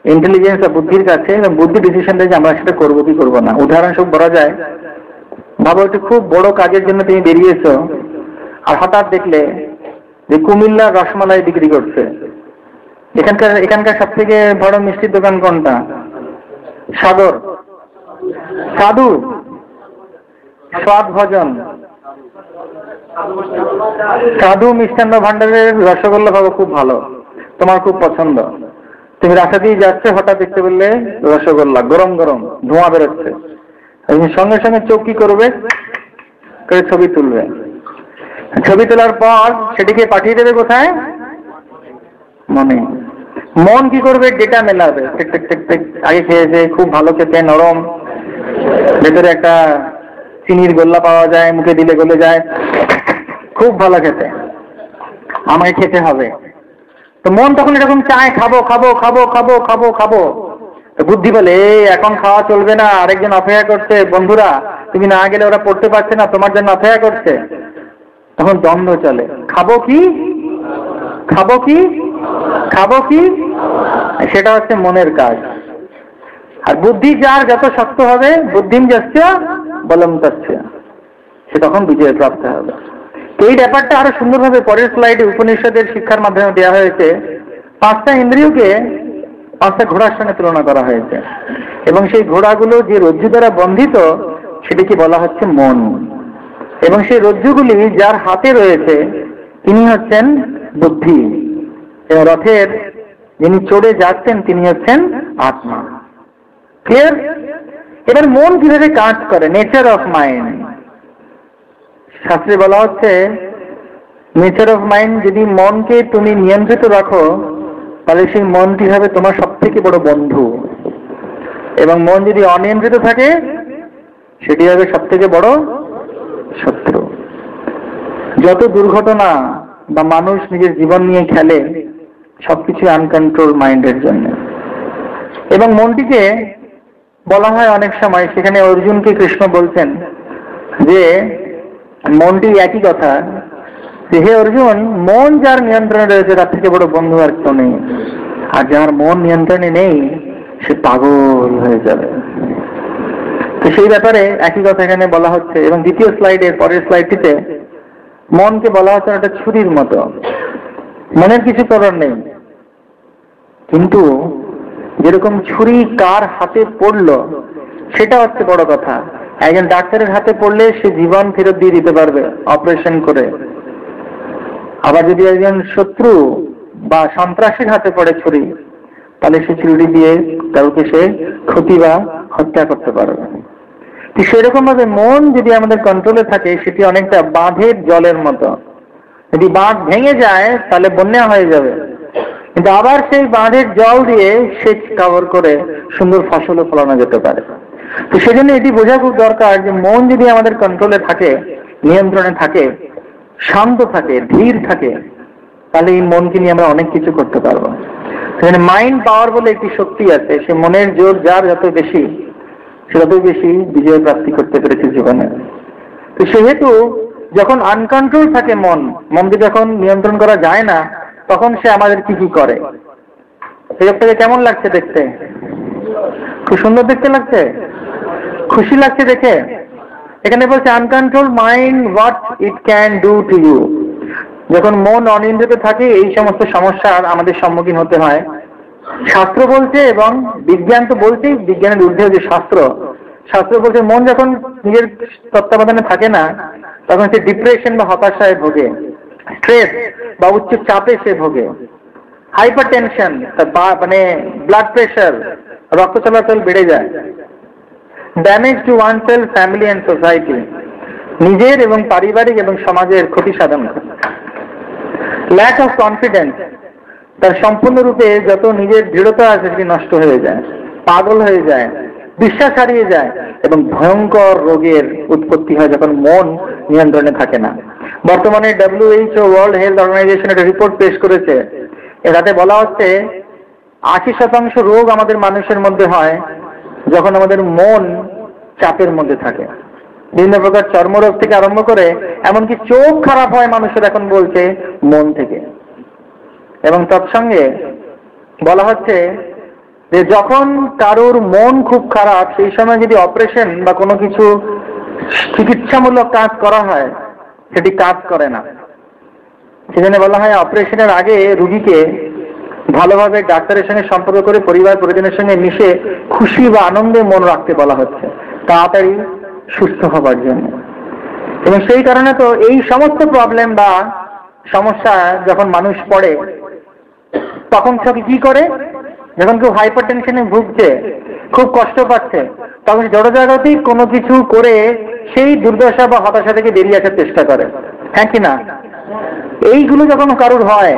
ইন্টেলিজেন্স বা বুদ্ধির কাছে, এবং বুদ্ধি ডিসিশন দেয় যে আমরা সেটা করবো কি করবো না। উদাহরণস্বরূপ বলা যায়, ভাবো একটু খুব বড় কাজের জন্য তুমি বেরিয়েছো, আর হঠাৎ দেখলে যে কুমিল্লার রসমালাই বিক্রি করছে। এখানকার সব থেকে বড় মিষ্টির দোকান কোনটা? সাগর, সাধু, স্বাদ ভজন, সাধু মিষ্টান্ন ভান্ডারের রসগোল্লা পাবো, খুব ভালো, তোমার খুব পছন্দ। তুমি রাস্তা দিয়ে যাচ্ছে, হঠাৎ দেখতে বললে রসগোল্লা গরম গরম, ধোঁয়া বেরোচ্ছে। সঙ্গে সঙ্গে চোখ কি করবে? ছবি তুলবে। ছবি তোলার পর সেটিকে পাঠিয়ে দেবে কোথায়? মনে। মন কি করবে? ডেটা মেলাবে। আগে খেয়েছে, খুব ভালো খেতে, নরম, ভেতরে একটা চিনির গোল্লা পাওয়া যায়, মুখে দিলে গলে যায়, খুব ভালো খেতে, আমাকে খেতে হবে। তো মন তখন এরকম চায়, খাবো খাবো খাবো খাবো খাবো খাবো। বুদ্ধি বলে এখন খাওয়া চলবে না, আরেকজন অপেক্ষা করছে, বন্ধুরা তুমি না গেলে ওরা পড়তে পারছে না, তোমার জন্য অপেক্ষা করছে। তখন দ্বন্দ্ব চলে, খাবো কি খাবো কি খাবো কি, সেটা হচ্ছে মনের কাজ। আর বুদ্ধি যার যত শক্ত হবে, বুদ্ধিম যাচ্ছে বলম যাচ্ছে, সে তখন বিজয় প্রাপ্ত হবে। এই ব্যাপারটা আরো সুন্দরভাবে পরের স্লাইডে উপনিষদের শিক্ষার মাধ্যমে দেওয়া হয়েছে। 5টা ইন্দ্রিয়কে 5টা ঘোড়ার সঙ্গে তুলনা করা হয়েছে, এবং সেই ঘোড়াগুলো যে রজ্জু দ্বারা বন্ধিত সেটিকে বলা হচ্ছে মন। এবং সেই রজ্জুগুলি যার হাতে রয়েছে তিনি হচ্ছেন বুদ্ধি, এবং রথের যিনি চড়ে যাচ্ছেন তিনি হচ্ছেন আত্মা। ক্লিয়ার? এবার মন কিভাবে কাজ করে, নেচার অফ মাইন্ড। শাস্ত্রে বলা হচ্ছে নেচার অফ মাইন্ড, যদি মনকে তুমি নিয়ন্ত্রিত রাখো তাহলে সেই মনটি হবে তোমার সব থেকে বড় বন্ধু, এবং মন যদি অনিয়ন্ত্রিত থাকে সেটি হবে সব থেকে বড় শত্রু। যত দুর্ঘটনা বা মানুষ নিজের জীবন নিয়ে খেলে সবকিছু আনকন্ট্রোল মাইন্ডের জন্য। এবং মনটিকে বলা হয় অনেক সময়, সেখানে অর্জুনকে কৃষ্ণ বলছেন যে মনটি একই কথা, যে হে অর্জুন, মন যার নিয়ন্ত্রণে রয়েছে তার থেকে বড় বন্ধু আর কেউ নেই, আর যার মন নিয়ন্ত্রণে নেই সে পাগল হয়ে যাবে। তো সেই ব্যাপারে একই কথা এখানে বলা হচ্ছে। এবং দ্বিতীয় স্লাইডের পরের স্লাইডটিতে মনকে বলা হচ্ছে একটা ছুরির মতো, মনের কিছু করার নেই, কিন্তু যেরকম ছুরি কার হাতে পড়লো সেটা হচ্ছে বড় কথা। একজন ডাক্তারের হাতে পড়লে সে জীবন ফেরত দিয়ে দিতে পারবে অপারেশন করে। আবার যদি একজন শত্রু বা সন্ত্রাসীর হাতে পড়ে ছুরি, তাহলে সে ছুরি দিয়ে কাউকে সে ক্ষতি বা হত্যা করতে পারবে। সেরকম ভাবে মন যদি আমাদের কন্ট্রোলে থাকে, সেটি অনেকটা বাঁধের জলের মতো। যদি বাঁধ ভেঙে যায় তাহলে বন্যা হয়ে যাবে, কিন্তু আবার সেই বাঁধের জল দিয়ে সেচ কভার করে সুন্দর ফসলও ফলানো যেতে পারে। তো সেজন্য এটি বোঝা খুব দরকার যে মন যদি আমাদের কন্ট্রোলে থাকে, নিয়ন্ত্রণে থাকে, শান্ত থাকে, ধীর থাকে, তাহলে এই মনকে নিয়ে আমরা অনেক কিছু করতে পারবো। সেখানে মাইন্ড পাওয়ার বলে একটি শক্তি আছে, সে মনের জোর যার যত বেশি, সে ততই বেশি বিজয় প্রাপ্তি করতে পেরেছে জীবনে। তো সেহেতু যখন আনকন্ট্রোল থাকে মনকে যখন নিয়ন্ত্রণ করা যায় না, তখন সে আমাদের কি কি করে। এই লোকটাকে কেমন লাগছে দেখতে? খুব সুন্দর দেখতে লাগছে, খুশি লাগছে দেখে। এখানে বলছে uncontrol mind what it can do to you. যখন মন অনিয়ন্ত্রিত থাকে এই সমস্ত সমস্যার আমাদের সম্মুখীন হতে হয়। শাস্ত্র বলছে, এবং বিজ্ঞান তো বলছেই, বিজ্ঞানের ঊর্ধ্বে যে শাস্ত্র বলছে মন যখন নিজের তত্ত্বাবধানে থাকে না, তখন সে ডিপ্রেশন বা হতাশায় ভোগে, স্ট্রেস বা উচ্চ চাপে সে ভোগে, হাইপার টেনশন মানে ব্লাড প্রেশার, রক্ত চলাচল বেড়ে যায়, damage to oneself, family and society, নিজের এবং পারিবারিক এবং সমাজের ক্ষতি সাধন করে। ল্যাক অফ কনফিডেন্স, তার সম্পূর্ণরূপে যত নিজের দৃঢ়তা আছে সেটি নষ্ট হয়ে যায়, পাগল হয়ে যায়, বিশ্বাস হারিয়ে যায়, এবং ভয়ঙ্কর রোগের উৎপত্তি হয় যখন মন নিয়ন্ত্রণে থাকে না। বর্তমানে WHO ওয়ার্ল্ড হেলথ অর্গানাইজেশন একটা রিপোর্ট পেশ করেছে। এটাতে বলা হচ্ছে 80% রোগ আমাদের মানুষের মধ্যে হয় যখন আমাদের মন চাপের মধ্যে থাকে। বিভিন্ন প্রকার চর্মরোগ থেকে আরম্ভ করে এমনকি চোখ খারাপ হয় মানুষের, এখন বলছে মন থেকে। এবং তৎসঙ্গে বলা হচ্ছে যে যখন কারোর মন খুব খারাপ, সেই সময় যদি অপারেশন বা কোনো কিছু চিকিৎসামূলক কাজ করা হয়, সেটি কাজ করে না। সেজন্য বলা হয় অপারেশনের আগে রুগীকে ভালোভাবে ডাক্তারের সঙ্গে সম্পর্ক করে পরিবার পরিজনের সঙ্গে মিশে খুশি বা আনন্দে মন রাখতে বলা হচ্ছে, তাড়াতাড়ি সুস্থ হবার জন্য। এবং সেই কারণে তো এই সমস্ত প্রবলেম বা সমস্যা যখন মানুষ পড়ে, তখন সব কি করে, যখন কেউ হাইপার টেনশনে ভুগছে, খুব কষ্ট পাচ্ছে, তখন জড়জাগতিক কোনো কিছু করে সেই দুর্দশা বা হতাশা থেকে বেরিয়ে আসার চেষ্টা করে, হ্যাঁ কি না? এইগুলো যখন কারোর হয়,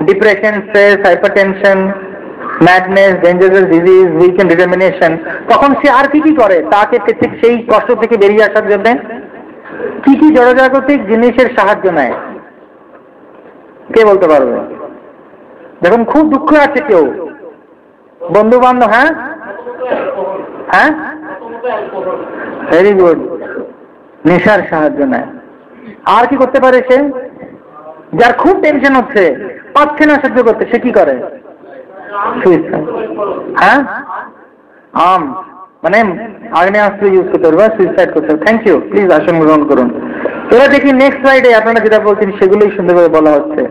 depression, stress, hypertension, madness, dangerous disease, weak and determination, তখন সে আর কি কি করে তাকে ঠিক সেই কষ্ট থেকে বেরিয়ে আসার জন্য কি কি জড়জাগতিক জিনিসের সাহায্য নেয়? কে বলতে পারবে? যখন খুব দুঃখ আছে কেউ, বন্ধু বান্ধব, হ্যাঁ হ্যাঁ, ভেরি গুড, নেশার সাহায্য নেয়। আর কি করতে পারে সে? যার খুব টেনশন হচ্ছে, পাচ্ছে না সহ্য করতে, সে কি করে? সুইসাইড। হ্যাঁ, মানে আগ্নেয়াস্ত্র ইউজ করতে পারবে, সুইসাইড করতে হবে। থ্যাংক ইউ, প্লিজ আসন গ্রহণ করুন। এবার দেখি নেক্সট স্লাইডে আপনারা যেটা বলছেন সেগুলোই সুন্দরভাবে বলা হচ্ছে।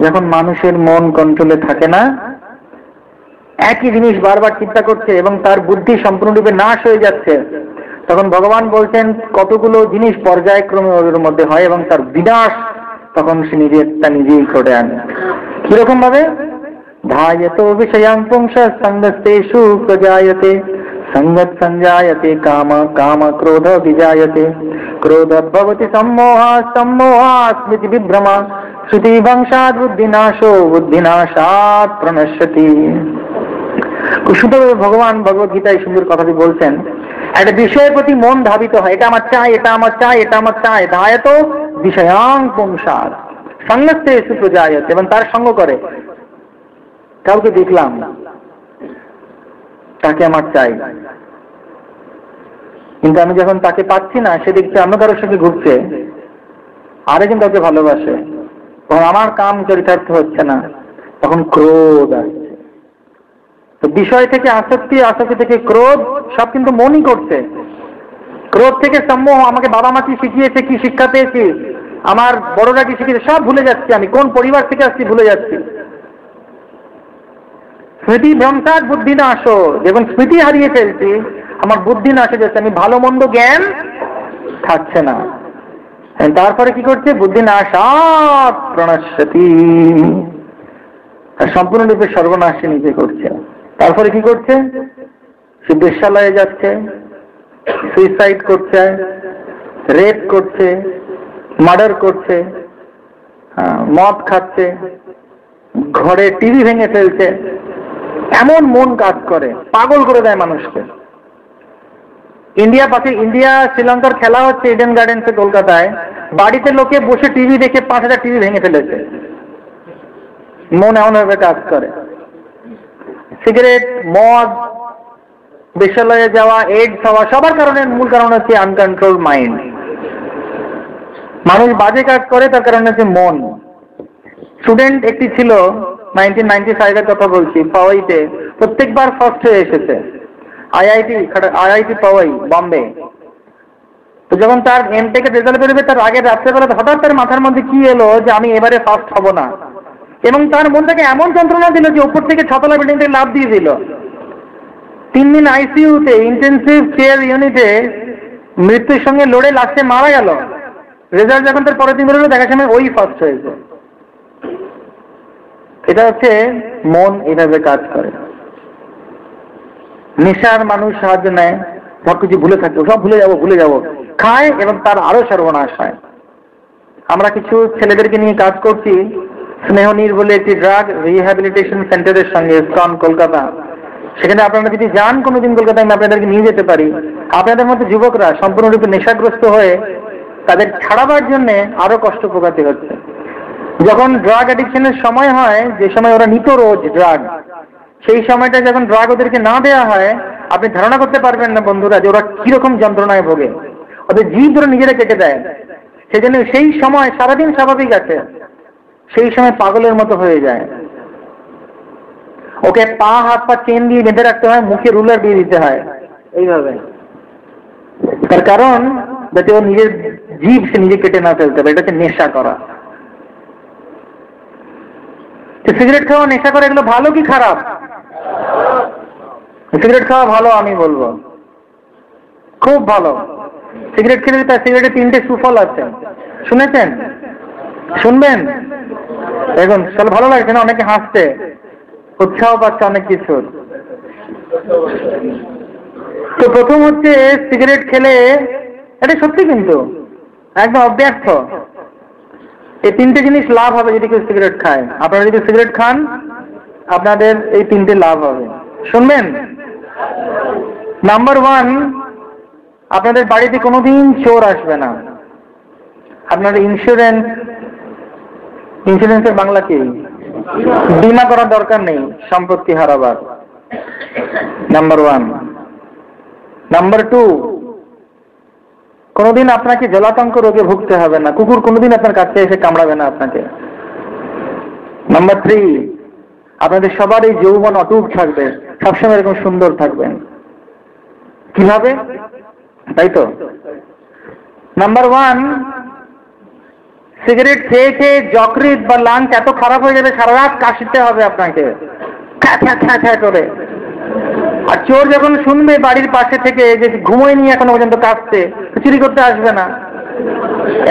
যখন মানুষের মন কন্ট্রোলে থাকে না, একই জিনিস বারবার চিন্তা করছে এবং তার বুদ্ধি সম্পূর্ণরূপে নাশ হয়ে যাচ্ছে, তখন ভগবান বলছেন কতগুলো জিনিস পর্যায়ক্রমে ওদের মধ্যে হয় এবং তার বিনাশ তখন সে নিজেই করে আনে। কিরকম ভাবে? ধায়ত বিষয়াং পুংস সঙ্গস্তেষু প্রজায়তে, সঙ্গত সঞ্জায়তে কাম, কাম ক্রোধ বিজায়তে, ক্রোধ ভবতি সম্মোহ, সম্মোহ স্মৃতি বিভ্রমা, শ্রুতি ভংসাৎ বুদ্ধিনাশো, বুদ্ধিনাশাৎ প্রণশ্যতি। সুন্দরভাবে ভগবান ভগবত গীতায় সুন্দর কথাটি বলছেন। একটা বিষয়ের প্রতি মন ধাবিত হয়, এটা আমার চাই, এটা আমার চাই, এটা আমার চাই। ধায়ত বিষয়াং পুংসাৎ সঙ্গস্তেষু প্রজায়তে, এবং তার সঙ্গ করে। কাউকে দেখলাম, তাকে আমার চাই, কিন্তু আমি যখন তাকে পাচ্ছি না, সে দেখছে অন্য কারোর সাথে ঘুরছে, আরেকজন তাকে ভালোবাসে, তখন আমার কাম চরিতার্থ হচ্ছে না, তখন ক্রোধ আসছে। তো বিষয় থেকে আসক্তি, আসক্তি থেকে ক্রোধ, সব কিন্তু মনই করছে। ক্রোধ থেকে সম্মোহ, আমাকে বাবা মা কি শিখিয়েছে, কি শিক্ষা পেয়েছি, আমার বড়রা কি শিখিয়েছে, সব ভুলে যাচ্ছি, আমি কোন পরিবার থেকে আসছি ভুলে যাচ্ছি। স্মৃতি ভ্রংসাৎ বুদ্ধি নাশ, যখন স্মৃতি হারিয়ে ফেলছি আমার বুদ্ধি নাশ হয়ে যাচ্ছে, আমি ভালো মন্দ জ্ঞান থাকছে না। তারপরে কি করছে? বুদ্ধি নাশাৎ প্রণশ্যতি, সম্পূর্ণরূপে সর্বনাশ নিজে করছে। তারপরে কি করছে? সে বেশ্যালয়ে যাচ্ছে, সুইসাইড করছে, রেপ করছে, মার্ডার করছে, মদ খাচ্ছে, ঘরে টিভি ভেঙে ফেলছে। এমন মন কাজ করে, পাগল করে দেয় মানুষকে। ইন্ডিয়া শ্রীলঙ্কার খেলা হচ্ছে ইডেন গার্ডেন্সে কলকাতায়, বাড়িতে লোকে বসে টিভি দেখে 5,000 টিভি ভেঙে ফেলেছে। মন এমন ভাবে কাজ করে। সিগারেট, মদ, বেশ্যালয়ে যাওয়া, এইডস হওয়া, সবার কারণে মূল কারণ হচ্ছে আনকন্ট্রোল মাইন্ড। মানুষ বাজে কাজ করে, তার কারণ হচ্ছে মন। স্টুডেন্ট একটি ছিল, 1995-এর কথা বলছি, পাওয়াইতে প্রত্যেকবার ফার্স্ট হয়ে এসেছে, আইআইটি পাওয়াই বম্বে। তো যখন তার এমটেকের রেজাল্ট বেরোবে, তার আগের রাত্রেবেলা হঠাৎ তার মাথার মধ্যে কি এলো যে আমি এবারে ফার্স্ট হব না, এবং তার মনটাকে এমন যন্ত্রণা দিল যে উপর থেকে 6তলা বিল্ডিং থেকে লাফ দিয়ে দিল। 3 দিন আইসিইউতে, ইন্টেন্সিভ কেয়ার ইউনিটে মৃত্যুর সঙ্গে লড়ে লাস্টে মারা গেল। রেজাল্ট যখন তার পরের দিন বেরোলো, দেখার সময় ওই ফার্স্ট হয়েছে। এটা হচ্ছে মন এইভাবে কাজ করে। নেশার মানুষ সাহায্য নেয়, সবকিছু ভুলে থাকবে, সব ভুলে যাবো খায়, এবং তার আরো সর্বনাশ হয়। আমরা কিছু ছেলেদেরকে নিয়ে কাজ করছি, স্নেহনীর বলে একটি ড্রাগ রিহ্যাবিলিটেশন সেন্টারের সঙ্গে, ইসকন কলকাতা। সেখানে আপনারা যদি যান কোনোদিন কলকাতায়, আমি আপনাদেরকে নিয়ে যেতে পারি। আপনাদের মধ্যে যুবকরা সম্পূর্ণরূপে নেশাগ্রস্ত হয়ে তাদের ছাড়াবার জন্য আরো কষ্ট পোকাতে হচ্ছে। যখন ড্রাগ অ্যাডিকশনের সময় হয়, যে সময় ওরা নিত রোজ ড্রাগ, সেই সময়টা যখন ড্রাগ ওদেরকে না দেওয়া হয়, আপনি ধারণা করতে পারবেন না বন্ধুরা যে ওরা কিরকম যন্ত্রণায় ভোগে। ওদের জীব ধরে নিজেরা কেটে দেয়। সেজন্য সেই সময় সারাদিন স্বাভাবিক আছে, সেই সময় পাগলের মতো হয়ে যায়। ওকে পা হাত পা চেন দিয়ে বেঁধে রাখতে হয়, মুখে রুলার দিয়ে দিতে হয়, এইভাবে। তার কারণ যাতে ও নিজের জীব সে নিজে কেটে না ফেলতে পারে। এটা হচ্ছে নেশা করা। সিগারেট খাওয়া, নেশা করা, এগুলো ভালো কি খারাপ? সিগারেট খাওয়া ভালো, আমি বলবো খুব ভালো। সিগারেট খেলে তার সিগারেটে 3টে সুফল আছে, শুনেছেন? শুনবেন? দেখুন, তাহলে ভালো লাগছে না? অনেকে হাসছে, উৎসাহ পাচ্ছে অনেক কিছু। তো প্রথম হচ্ছে সিগারেট খেলে, এটা সত্যি কিন্তু একদম অব্যর্থ, এই 3টে জিনিস লাভ হবে যদি কেউ সিগারেট খায়। আপনারা যদি সিগারেট খান, আপনাদের এই 3টে লাভ হবে, শুনবেন? নাম্বার 1, আপনাদের বাড়িতে কোনোদিন চোর আসবে না। আপনাদের ইন্স্যুরেন্সের বাংলা কি? বীমা করার দরকার নেই সম্পত্তি হারাবার। নাম্বার 1। নাম্বার 2, কোনোদিন আপনাকে জলাতঙ্ক রোগে ভুগতে হবে না, কুকুর কোনোদিন আপনার কাছে এসে কামড়াবে না আপনাকে। নাম্বার 3, আপনাদের সবার এই যৌবন অটুট থাকবে, সবসময় এরকম সুন্দর থাকবেন। কিভাবে? তাই তো। নাম্বার 1, সিগারেট খেয়ে খেয়ে যকৃৎ বা লাংস এত খারাপ হয়ে যাবে, সারা রাত কাশিতে হবে আপনাকে, খ্যা করে। আর চোর যখন শুনবে বাড়ির পাশে থেকে যে ঘুমোয় নিয়ে এখনো পর্যন্ত কাঁপছে, চুরি করতে আসবে না,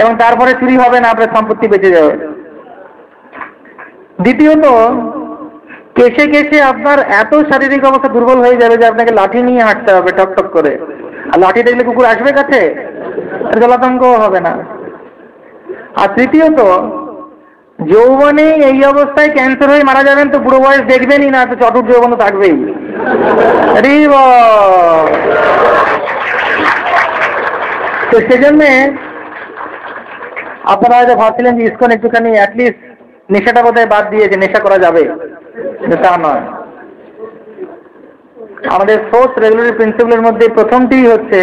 এবং তারপরে চুরি হবে না, আপনার সম্পত্তি বেঁচে যাবে। দ্বিতীয়ত, কেসে কেসে আপনার এত শারীরিক অবস্থা দুর্বল হয়ে যাবে যে আপনাকে লাঠি নিয়ে হাঁটতে হবে টক টক করে। আর লাঠি দেখলে কুকুর আসবে কাছে, জলাতঙ্কও হবে না। আর তৃতীয়ত, যৌবনে এই অবস্থায় ক্যান্সার হয়ে মারা যাবেন তো বুড়ো বয়স দেখবেনই না, তো চতুর যৌবন থাকবেই। তো সেজন্য আপনারা হয়তো ভাবছিলেন যে ইসকন একটুখানি অ্যাটলিস্ট নেশাটা বোধহয় বাদ দিয়েছে, নেশা করা যাবে, তা নয়। আমাদের 4th রেগুলারি প্রিন্সিপালের মধ্যে প্রথমটি হচ্ছে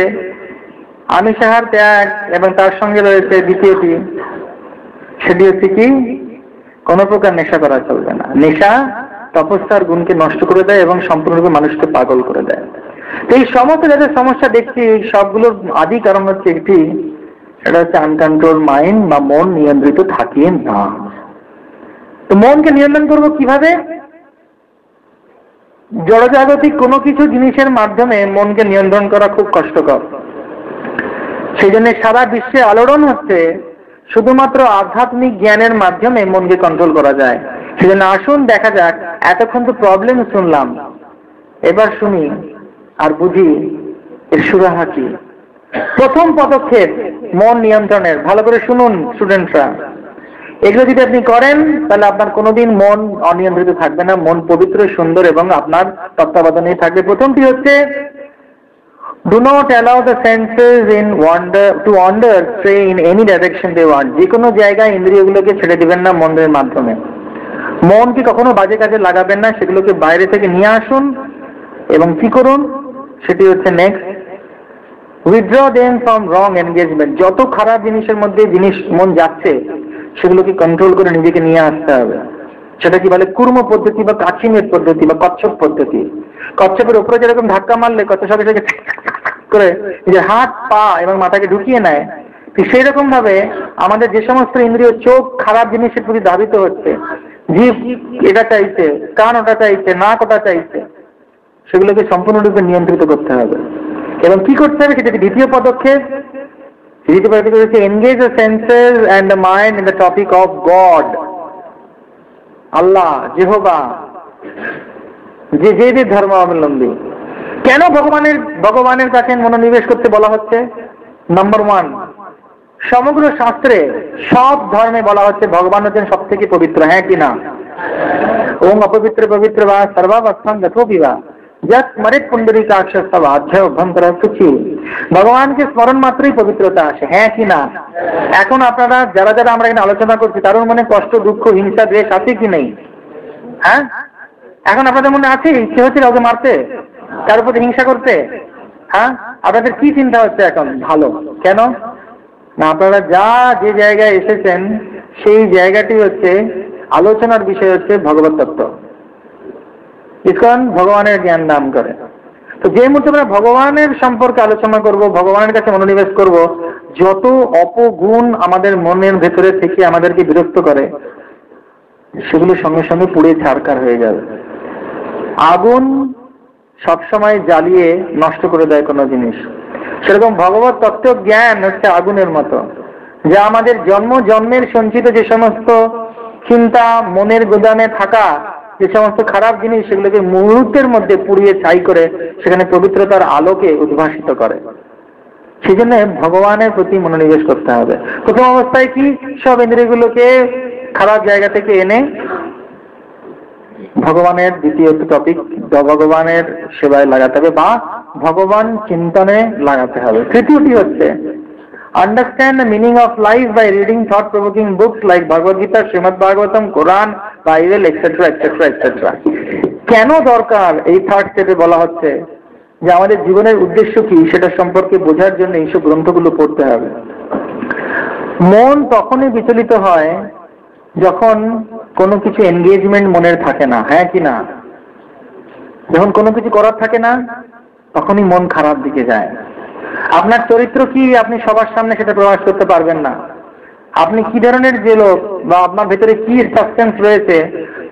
আমিষাহার ত্যাগ, এবং তার সঙ্গে রয়েছে দ্বিতীয়টি, সেটি হচ্ছে কি? কোন প্রকার নেশা করা চলবে না। নেশা তপস্যার গুণকে নষ্ট করে দেয় এবং সম্পূর্ণরূপে মানুষকে পাগল করে দেয়। তো এই সমস্ত যাদের সমস্যা দেখছি, সবগুলোর আদি কারণ হচ্ছে একটি, সেটা হচ্ছে আনকন্ট্রোল মাইন্ড, বা মন নিয়ন্ত্রিত থাকে না। তো মনকে নিয়ন্ত্রণ করবো কিভাবে? জড়জাগতিক কোনো কিছু জিনিসের মাধ্যমে মনকে নিয়ন্ত্রণ করা খুব কষ্টকর। সেই জন্য সারা বিশ্বে আলোড়ন হচ্ছে শুধুমাত্র আধ্যাত্মিক জ্ঞানের মাধ্যমে মনকে কন্ট্রোল করা যায়। সেই জন্য আসুন দেখা যাক, এতক্ষণ তো প্রবলেম শুনলাম, এবার শুনি আর বুঝি এর সুরাহা কি। প্রথম পদক্ষেপ মন নিয়ন্ত্রণের, ভালো করে শুনুন স্টুডেন্টরা। এগুলো যদি আপনি করেন তাহলে আপনার কোনোদিন মন অনিয়ন্ত্রিত থাকবে না, মন পবিত্র, সুন্দর এবং আপনার তত্ত্বাবধানেই থাকবে। প্রথমটি হচ্ছে, do not allow the senses to wander stray in any direction they want. যে কোনো জায়গায় ইন্দ্রিয়গুলোকে ছেড়ে দিবেন না মনের মাধ্যমে। মনকে কখনো বাজে কাজে লাগাবেন না, সেগুলোকে বাইরে থেকে নিয়ে আসুন এবং কি করুন, সেটি হচ্ছে next, withdraw them from wrong engagement. যত খারাপ জিনিসের মধ্যে মন যাচ্ছে সেগুলোকে কন্ট্রোল করে নিজেকে নিয়ে আসতে হবে। সেটা কি বলে, কুর্ম পদ্ধতি বা কাছিমের পদ্ধতি বা কচ্ছপ পদ্ধতি। কচ্ছপের উপরে যেরকম ধাক্কা মারলে কচ্ছপ সাথে সাথে করে নিজের হাত, পা এবং মাথাকে ঢুকিয়ে নেয়, ঠিক সেই রকম ভাবে আমাদের যে সমস্ত ইন্দ্রিয়, চোখ খারাপ জিনিসের প্রতি ধাবিত হচ্ছে, জিভ এটা চাইছে, কান ওটা চাইছে, নাক ওটা চাইছে, সেগুলোকে সম্পূর্ণরূপে নিয়ন্ত্রিত করতে হবে। এবং কি করতে হবে, সেটা দ্বিতীয় পদক্ষেপ। দ্বিতীয় পদক্ষেপ হচ্ছে engage the senses and the mind in the topic of god, Allah, Jehovah, যে যে ধর্ম অবলম্বী। কেন ভগবানের কাছে মনোনিবেশ করতে বলা হচ্ছে? নাম্বার 1, সমগ্র শাস্ত্রে সব ধর্মে বলা হচ্ছে ভগবান হচ্ছেন সব থেকে পবিত্র, হ্যাঁ কি না? ওম অপবিত্র পবিত্র বা সর্বাবস্থান যথোপিবা যত মরিত পুণ্ডরীকাক্ষ সব অধ্যায় অভ্যন্তর সুচি। ভগবানকে স্মরণ মাত্রই পবিত্রতা আসে, হ্যাঁ কি না? এখন আপনারা যারা যারা আমরা এখানে আলোচনা করছি, তার মনে কষ্ট, দুঃখ, হিংসা, দ্বেষ আছে কি নেই? হ্যাঁ, এখন আপনাদের মনে আছে ইচ্ছে হচ্ছে কাউকে মারতে, তার উপর হিংসা করতে? হ্যাঁ, আপনাদের কি চিন্তা হচ্ছে এখন? ভালো। কেন না, আপনারা যে জায়গায় এসেছেন সেই জায়গাটি হচ্ছে আলোচনার বিষয় হচ্ছে ভগবত তত্ত্ব। ইসকন ভগবানের জ্ঞান দান করে। তো যে মুহূর্তে আমরা ভগবানের সম্পর্কে আলোচনা করব, ভগবানের কাছে মনোনিবেশ করব, যত অপগুণ আমাদের মনের ভেতরে থেকে আমাদেরকে বিরক্ত করে সেগুলো সঙ্গে সঙ্গে পুড়ে ছারখার হয়ে যাবে। আগুন সবসময় জ্বালিয়ে নষ্ট করে দেয় কোনো জিনিস, সেরকম ভগবত তত্ত্ব জ্ঞান হচ্ছে আগুনের মতো, যা আমাদের জন্মের সঞ্চিত যে সমস্ত চিন্তা, মনের গোদামে থাকা যে সমস্ত খারাপ জিনিস, সেগুলোকে মুহূর্তের মধ্যে পুড়িয়ে ছাই করে সেখানে পবিত্রতার আলোকে উদ্ভাসিত করে। সেই জন্য ভগবানের প্রতি মনোনিবেশ করতে হবে। প্রথম অবস্থায় কি, সব ইন্দ্রিয়গুলোকে খারাপ জায়গা থেকে এনে ভগবানের, দ্বিতীয় টপিক, ভগবানের সেবায় লাগাতে হবে বা ভগবান চিন্তনে লাগাতে হবে। তৃতীয়টি হচ্ছে understand the meaning of life by reading thought-provoking books like Bhagavad Gita, Srimad Bhagavatam, Quran, Bible, etc., etc., etc. কেন দরকার এই থার্ড স্টেপে বলা হচ্ছে যে আমাদের জীবনের উদ্দেশ্য কি সেটা সম্পর্কে বোঝার জন্য এইসব গ্রন্থগুলো পড়তে হবে। মন তখনই বিচলিত হয় যখন কোনো কিছু এনগেজমেন্ট মনের থাকে না, হ্যাঁ কি না? যখন কোনো কিছু করার থাকে না তখনই মন খারাপ দিকে যায়। আপনার চরিত্র কি আপনি সবার সামনে সেটা প্রকাশ করতে পারবেন না। আপনি কি ধরনের যে লোক বা আপনার ভেতরে কি সাবস্টেন্স রয়েছে,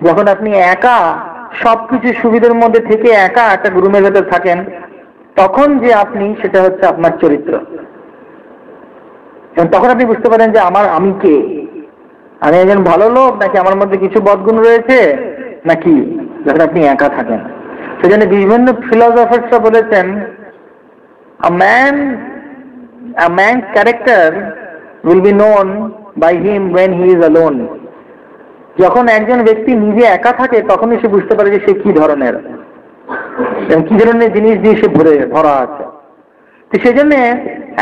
যখন আপনি একা সবকিছু সুবিধার মধ্যে থেকে একা একটা রুমের ভেতর থাকেন, তখন যে আপনি, সেটা হচ্ছে আপনার চরিত্র। তখন আপনি বুঝতে পারেন যে আমি কে, আমি একজন ভালো লোক নাকি আমার মধ্যে কিছু বদগুণ রয়েছে নাকি, যখন আপনি একা থাকেন। সেজন্য বিভিন্ন ফিলোসফার্সরা বলেছেন a man's character will be known by him when he is alone. যখন একজন ব্যক্তি নিজে একা থাকে তখনই সে বুঝতে পারে যে সে কি ধরনের এবং কি ধরনের জিনিস দিয়ে সে ভরা আছে। তো সেজন্য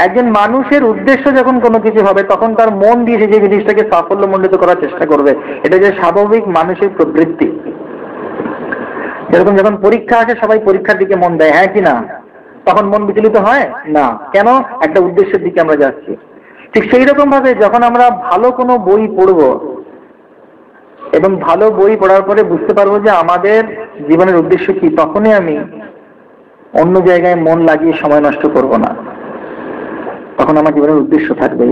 একজন মানুষের উদ্দেশ্য যখন কোনো কিছু হবে তখন তার মন দিয়ে সে যে জিনিসটাকে সাফল্যমণ্ডিত করার চেষ্টা করবে। এটা যে স্বাভাবিক মানুষের প্রবৃত্তি। যেরকম যখন পরীক্ষা আসে সবাই পরীক্ষার দিকে মন দেয়, হ্যাঁ কি না? তখন মন বিচলিত হয় না, কেন? একটা উদ্দেশ্যের দিকে আমরা যাচ্ছি। ঠিক সেই রকম ভাবে যখন আমরা ভালো কোনো বই পড়ব এবং ভালো বই পড়ার পরে বুঝতে পারবো যে আমাদের জীবনের উদ্দেশ্য কি, তখনই আমি অন্য জায়গায় মন লাগিয়ে সময় নষ্ট করব না, তখন আমার জীবনের উদ্দেশ্য থাকবে।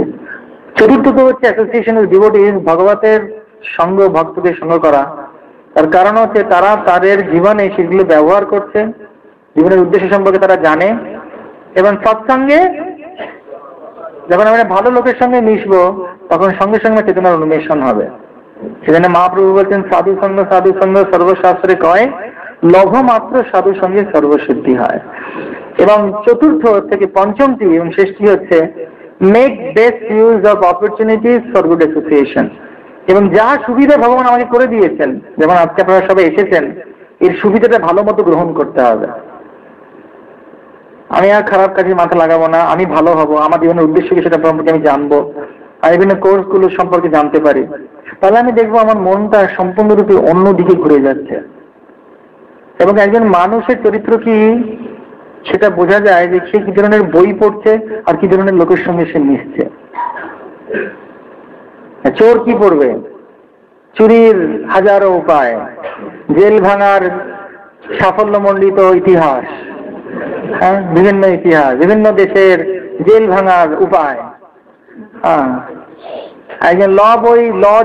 চতুর্থত হচ্ছে অ্যাসোসিয়েশন উইথ ডিভোটিজ, ভগবতের সঙ্গ, ভক্তদের সঙ্গ করা। তার কারণ হচ্ছে তারা তাদের জীবনে সেগুলো ব্যবহার করছে, জীবনের উদ্দেশ্য সম্পর্কে তারা জানে, এবং সৎসঙ্গে যখন আমরা ভালো লোকের সঙ্গে মিশবো তখন সঙ্গে সঙ্গে চেতনার উন্মেষণ হবে। সেখানে মহাপ্রভু বলছেন সাধু সঙ্গ সর্বশাস্ত্রে কয়, লভ মাত্র সাধু সঙ্গে সর্বসিদ্ধি হয়। এবং চতুর্থ থেকে পঞ্চমটি এবং শেষটি হচ্ছে make best use of opportunities for good association. এবং যা সুবিধা ভগবান আমাকে করে দিয়েছেন, যেমন আজকে আপনারা সবাই এসেছেন, এর সুবিধাটা ভালো মতো গ্রহণ করতে হবে। আমি আর খারাপ কাজে মাথা লাগাবো না, আমি ভালো হব, আমার জীবনের উদ্দেশ্য কি সেটা সম্পর্কে আমি জানবো, আর বিভিন্ন কোর্সগুলো সম্পর্কে জানতে পারি, তাহলে আমি দেখবো আমার মনটা সম্পূর্ণরূপে অন্যদিকে ঘুরে যাচ্ছে। এবং একজন মানুষের চরিত্র কি সেটা বোঝা যায় যে সে কি ধরনের বই পড়ছে আর কি ধরনের লোকের সঙ্গে সে মিশছে। চোর কি পড়বে? চুরির হাজারো উপায়, জেল ভাঙার সাফল্যমণ্ডিত ইতিহাস, হ্যাঁ, বিভিন্ন ইতিহাস, বিভিন্ন দেশের জেল ভাঙার উপায়। একজন ল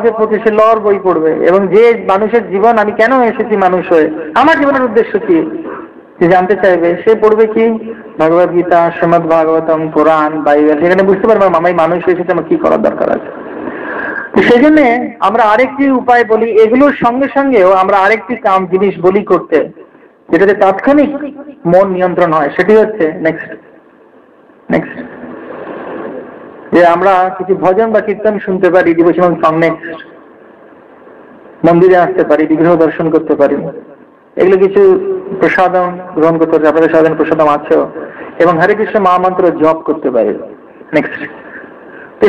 যে পড়ছে সে লর বই পড়বে, এবং যে মানুষের জীবন, আমি কেন এসেছি মানুষ হয়ে, আমার জীবনের উদ্দেশ্য কি, যে জানতে চাইবে, সে পড়বে কি ভগবদ গীতা, শ্রীমদ ভাগবতম, কোরআন, বাইবেল। সেখানে বুঝতে পারবো আমি মানুষ এসেছে, আমার কি করার দরকার আছে। সেই জন্য আমরা আরেকটি উপায় বলি, এগুলোর সঙ্গে সঙ্গেও আমরা আরেকটি জিনিস বলি করতে, যেটাতে তাৎক্ষণিক মন নিয়ন্ত্রণ হয়। সেটি হচ্ছে নেক্সট যে আমরা কিছু ভজন বা কীর্তন শুনতে পারি, ডিভোশনাল সং, নেক্সট মন্দিরে আসতে পারি, বিগ্রহ দর্শন করতে পারি, এগুলো কিছু প্রসাদম গ্রহণ করতে পারি, আপনাদের সাধারণ প্রসাদম আছেও, এবং হরে কৃষ্ণ মহামন্ত্র জপ করতে পারি। নেক্সট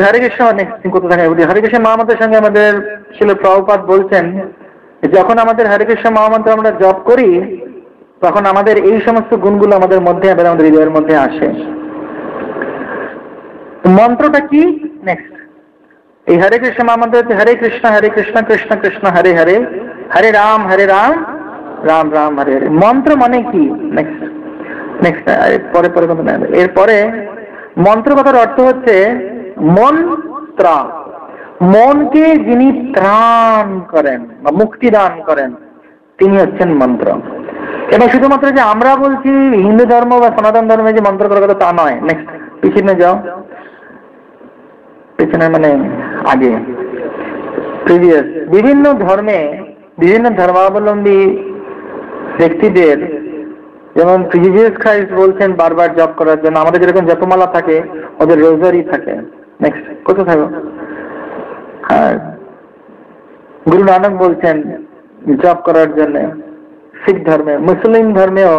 হরে কৃষ্ণ নেক্সট করতে থাকে। হরে কৃষ্ণ মহামন্ত্রের সঙ্গে আমাদের শিল প্রভুপাদ বলছেন, যখন আমাদের হরে কৃষ্ণ মহামন্ত্র আমরা জপ করি তখন আমাদের এই সমস্ত গুণগুলো আমাদের মধ্যে, আমাদের হৃদয়ের মধ্যে আসে। মন্ত্রটা কি? নেক্সট এই হরে কৃষ্ণ মহামন্ত্র হচ্ছে হরে কৃষ্ণ কৃষ্ণ কৃষ্ণ হরে হরে, হরে রাম রাম রাম হরে হরে। মন্ত্র মানে কি? নেক্সট পরে এরপরে মন্ত্র কথার অর্থ হচ্ছে মন ত্রাণ, মনকে যিনি ত্রাণ করেন বা মুক্তি দান করেন তিনি হচ্ছেন মন্ত্র। এবং শুধুমাত্র যে আমরা বলছি হিন্দু ধর্ম বা সনাতন ধর্মে যে মন্ত্র করার কথা তা নয়। নেক্সট পিছনে যাও, পিছনে মানে আগে প্রিভিয়াস। বিভিন্ন ধর্মে বিভিন্ন ধর্মাবলম্বী ব্যক্তিদের, যেমন জিসাস খ্রাইস্ট বলছেন বারবার জপ করার জন্য, আমাদের যেরকম জপমালা থাকে ওদের রোজারি থাকে। নেক্সট কত থাকো। আর গুরু নানক বলছেন জপ করার জন্য। শিখ ধর্মে, মুসলিম ধর্মেও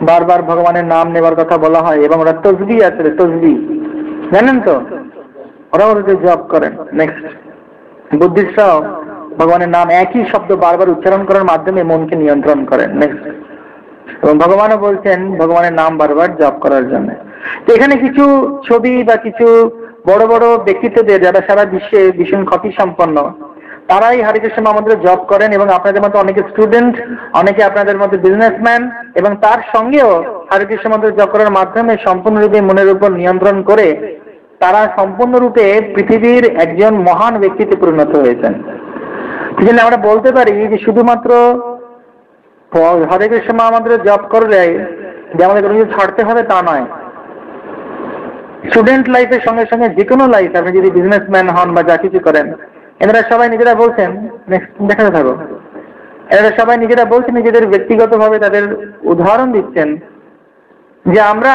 বারবার ভগবানের নাম নেবার কথা বলা হয়, এবং ওরা তসবি আছে, তসবি জানেন তো, ওরা ওদের জপ করেন। নেক্সট বুদ্ধিস্টরাও ভগবানের নাম একই শব্দ বারবার উচ্চারণ করার মাধ্যমে মনকে নিয়ন্ত্রণ করেন। নেক্সট এবং ভগবানও বলছেন ভগবানের নাম বারবার জপ করার জন্য। তো এখানে কিছু ছবি বা কিছু বড় বড় ব্যক্তিত্বদের, যারা সারা বিশ্বে ভীষণ খ্যাতি সম্পন্ন, তারাই হরে কৃষ্ণ মহামন্ত্র জপ করেন। এবং আপনাদের মধ্যে অনেকে স্টুডেন্ট, অনেকে আপনাদের মধ্যে বিজনেসম্যান, এবং তার সঙ্গেও হরে কৃষ্ণ মন্ত্র জপ করার মাধ্যমে সম্পূর্ণরূপে মনের উপর নিয়ন্ত্রণ করে তারা সম্পূর্ণরূপে পৃথিবীর একজন মহান ব্যক্তিতে পরিণত হয়েছেন। সেই জন্য আমরা বলতে পারি যে শুধুমাত্র হরে কৃষ্ণ মহামন্ত্র জপ করলে যে আমাদের কোনো কিছু ছাড়তে হবে তা নয়। স্টুডেন্ট লাইফের সঙ্গে সঙ্গে যে কোনো লাইফ, আপনি যদি বিজনেসম্যান হন বা যা কিছু করেন, এনারা সবাই নিজেরা বলছেন, দেখাতে থাকো, এনারা সবাই নিজেরা বলছেন, নিজেদের ব্যক্তিগতভাবে তাদের উদাহরণ দিচ্ছেন যে আমরা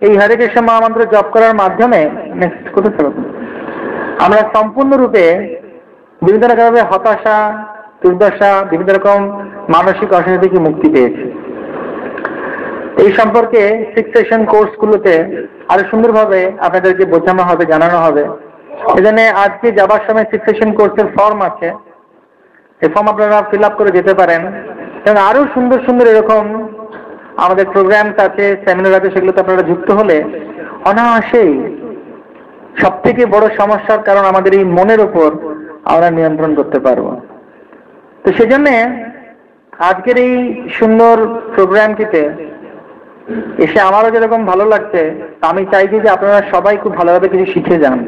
এই হরে কৃষ্ণ মহামন্ত্র জপ করার মাধ্যমে নেক্সট কোথাও থাকো আমরা সম্পূর্ণরূপে বিভিন্ন রকমের হতাশা, দুর্দশা, বিভিন্ন রকম মানসিক অশান্তি থেকে মুক্তি পেয়েছি। এই সম্পর্কে 6 সেশন কোর্সগুলোতে আরো সুন্দরভাবে আপনাদেরকে বোঝানো হবে, জানানো হবে। এজন্য আজকে যাবার সময় 6 সেশন কোর্সের ফর্ম আছে, এই ফর্ম আপনারা ফিল আপ করে যেতে পারেন। এবং আরো সুন্দর সুন্দর এরকম আমাদের প্রোগ্রামস আছে, সেমিনার আছে, সেগুলোতে আপনারা যুক্ত হলে অনায়াসেই সব থেকে বড় সমস্যার কারণ আমাদের এই মনের উপর আমরা নিয়ন্ত্রণ করতে পারবো। তো সেজন্য আজকের এই সুন্দর প্রোগ্রামটিতে এসে আমারও যেরকম ভালো লাগছে, আমি চাইছি যে আপনারা সবাই খুব ভালোভাবে কিছু শিখে যান।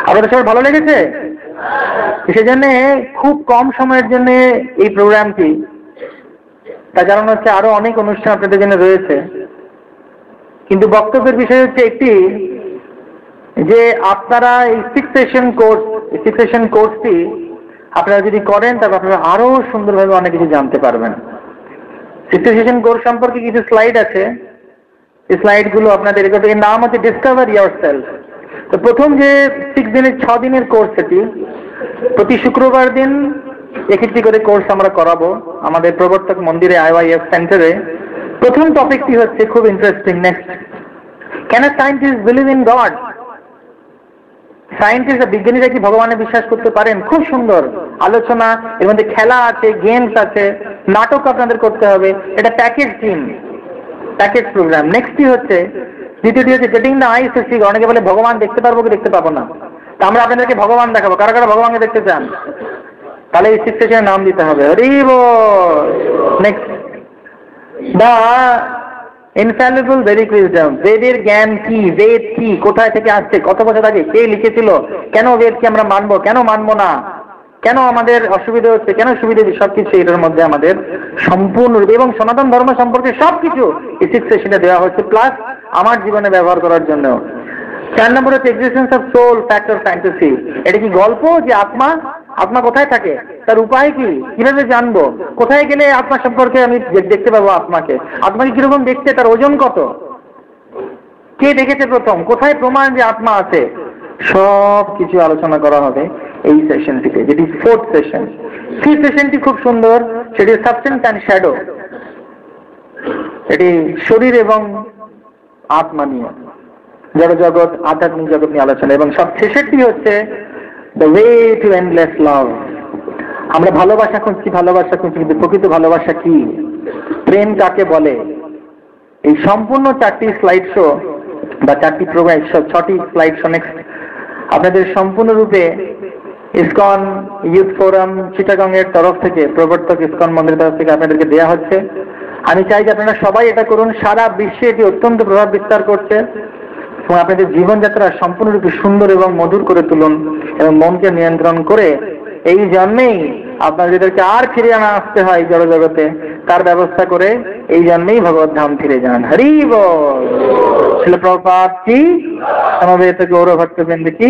আপনাদের সবাই ভালো লেগেছে? সেজন্য খুব কম সময়ের জন্য এই প্রোগ্রামটি, তার কারণ হচ্ছে আরো অনেক অনুষ্ঠান আপনাদের জন্য রয়েছে, কিন্তু বক্তব্যের বিষয় হচ্ছে একটি, যে আপনারা এই 6 সেশন কোর্সটি আপনারা যদি করেন তবে আপনারা আরো সুন্দরভাবে অনেক কিছু জানতে পারবেন। 6 সেশন কোর্স সম্পর্কে কিছু স্লাইড আছে, এই স্লাইডগুলো আপনাদের, এর নাম হচ্ছে ডিসকভার ইয়োরসেলফ। তো প্রথম যে 6 দিনের কোর্স, এটি প্রতি শুক্রবার দিন একটি করে কোর্স আমরা করাবো আমাদের প্রবর্তক মন্দিরে IYF সেন্টারে। প্রথম টপিকটি হচ্ছে খুব interesting. Next, can a scientist believe in god? Scientist, বিজ্ঞানীরা কি ভগবানে বিশ্বাস করতে পারেন? খুব সুন্দর আলোচনা, এর মধ্যে খেলা আছে, গেমস আছে, নাটক আপনাদের করতে হবে, এটা প্যাকেজ টিম, প্যাকেজ প্রোগ্রাম। নেক্সটটি হচ্ছে, দ্বিতীয়টি হচ্ছে getting the eyes to see God. অনেকে বলে ভগবান দেখতে পারবো কি দেখতে পাবো না, তা আমরা আপনাদেরকে ভগবান দেখাবো। কারা কারা ভগবানকে দেখতে চান? তাহলে এই 6 সেশনের নাম দিতে হবে, হরি বল। Next, the infallible Vedic wisdom. বেদের জ্ঞান কি, বেদ কি, কোথায় থেকে আসছে, কত বছর আগে কে লিখেছিল, কেন বেদকে আমরা মানবো, কেন মানবো না, কেন আমাদের অসুবিধা হচ্ছে, কেন সুবিধা, সবকিছু এটার মধ্যে আমাদের সম্পূর্ণরূপে, এবং সনাতন ধর্ম সম্পর্কে সবকিছু এই 6 সেশনে দেওয়া হচ্ছে, প্লাস আমার জীবনে ব্যবহার করার জন্য। 4 নম্বর হচ্ছে existence of soul, fact or fantasy. এটা কি গল্প যে আত্মা, আত্মা কোথায় থাকে, তার উপায় কি, কিভাবে জানবো, কোথায় গেলে আত্মা সম্পর্কে আমি দেখতে পাবো আত্মাকে, আত্মাকে কিরকম দেখতে, তার ওজন কত, কে দেখেছে প্রথম, কোথায় প্রমাণ যে আত্মা আছে, সব কিছু আলোচনা করা হবে এই সেশনটিতে, যেটি 4th সেশন। 3rd সেশনটি খুব সুন্দর, সেটি সাবস্টেন্স অ্যান্ড শ্যাডো। এটি শরীর এবং আত্মা নিয়ে, জড় জগৎ, আধ্যাত্মিক জগৎ নিয়ে আলোচনা। এবং সব শেষেরটি হচ্ছে দ্য ওয়ে টু এন্ডলেস লাভ। আমরা ভালোবাসা খুঁজছি, কিন্তু প্রকৃত ভালোবাসা কি, প্রেম কাকে বলে, এই সম্পূর্ণ 4টি স্লাইড শো বা 4টি প্রোগ্রাম, 6টি স্লাইড শো নেক্সট আপনাদের সম্পূর্ণরূপে ইসকন ইউথ ফোরাম চিটাগং এর তরফ থেকে, প্রবর্তক ইসকন মন্দিরের তরফ থেকে আপনাদেরকে দেওয়া হচ্ছে। আমি চাই যে আপনারা সবাই এটা করুন। সারা বিশ্বে এটি অত্যন্ত প্রভাব বিস্তার করছে, এবং আপনাদের জীবনযাত্রা সম্পূর্ণরূপে সুন্দর এবং মধুর করে তুলুন, এবং মনকে নিয়ন্ত্রণ করে, এই জন্মেই আপনাদেরকে আর ফিরে না আসতে হয় জড় জগতে, তার ব্যবস্থা করে এই জন্মেই ভগবত ধাম ফিরে যান। হরি বল। শিল প্রভুপাদ কি, সমবেত গৌর ভক্তবৃন্দ কি।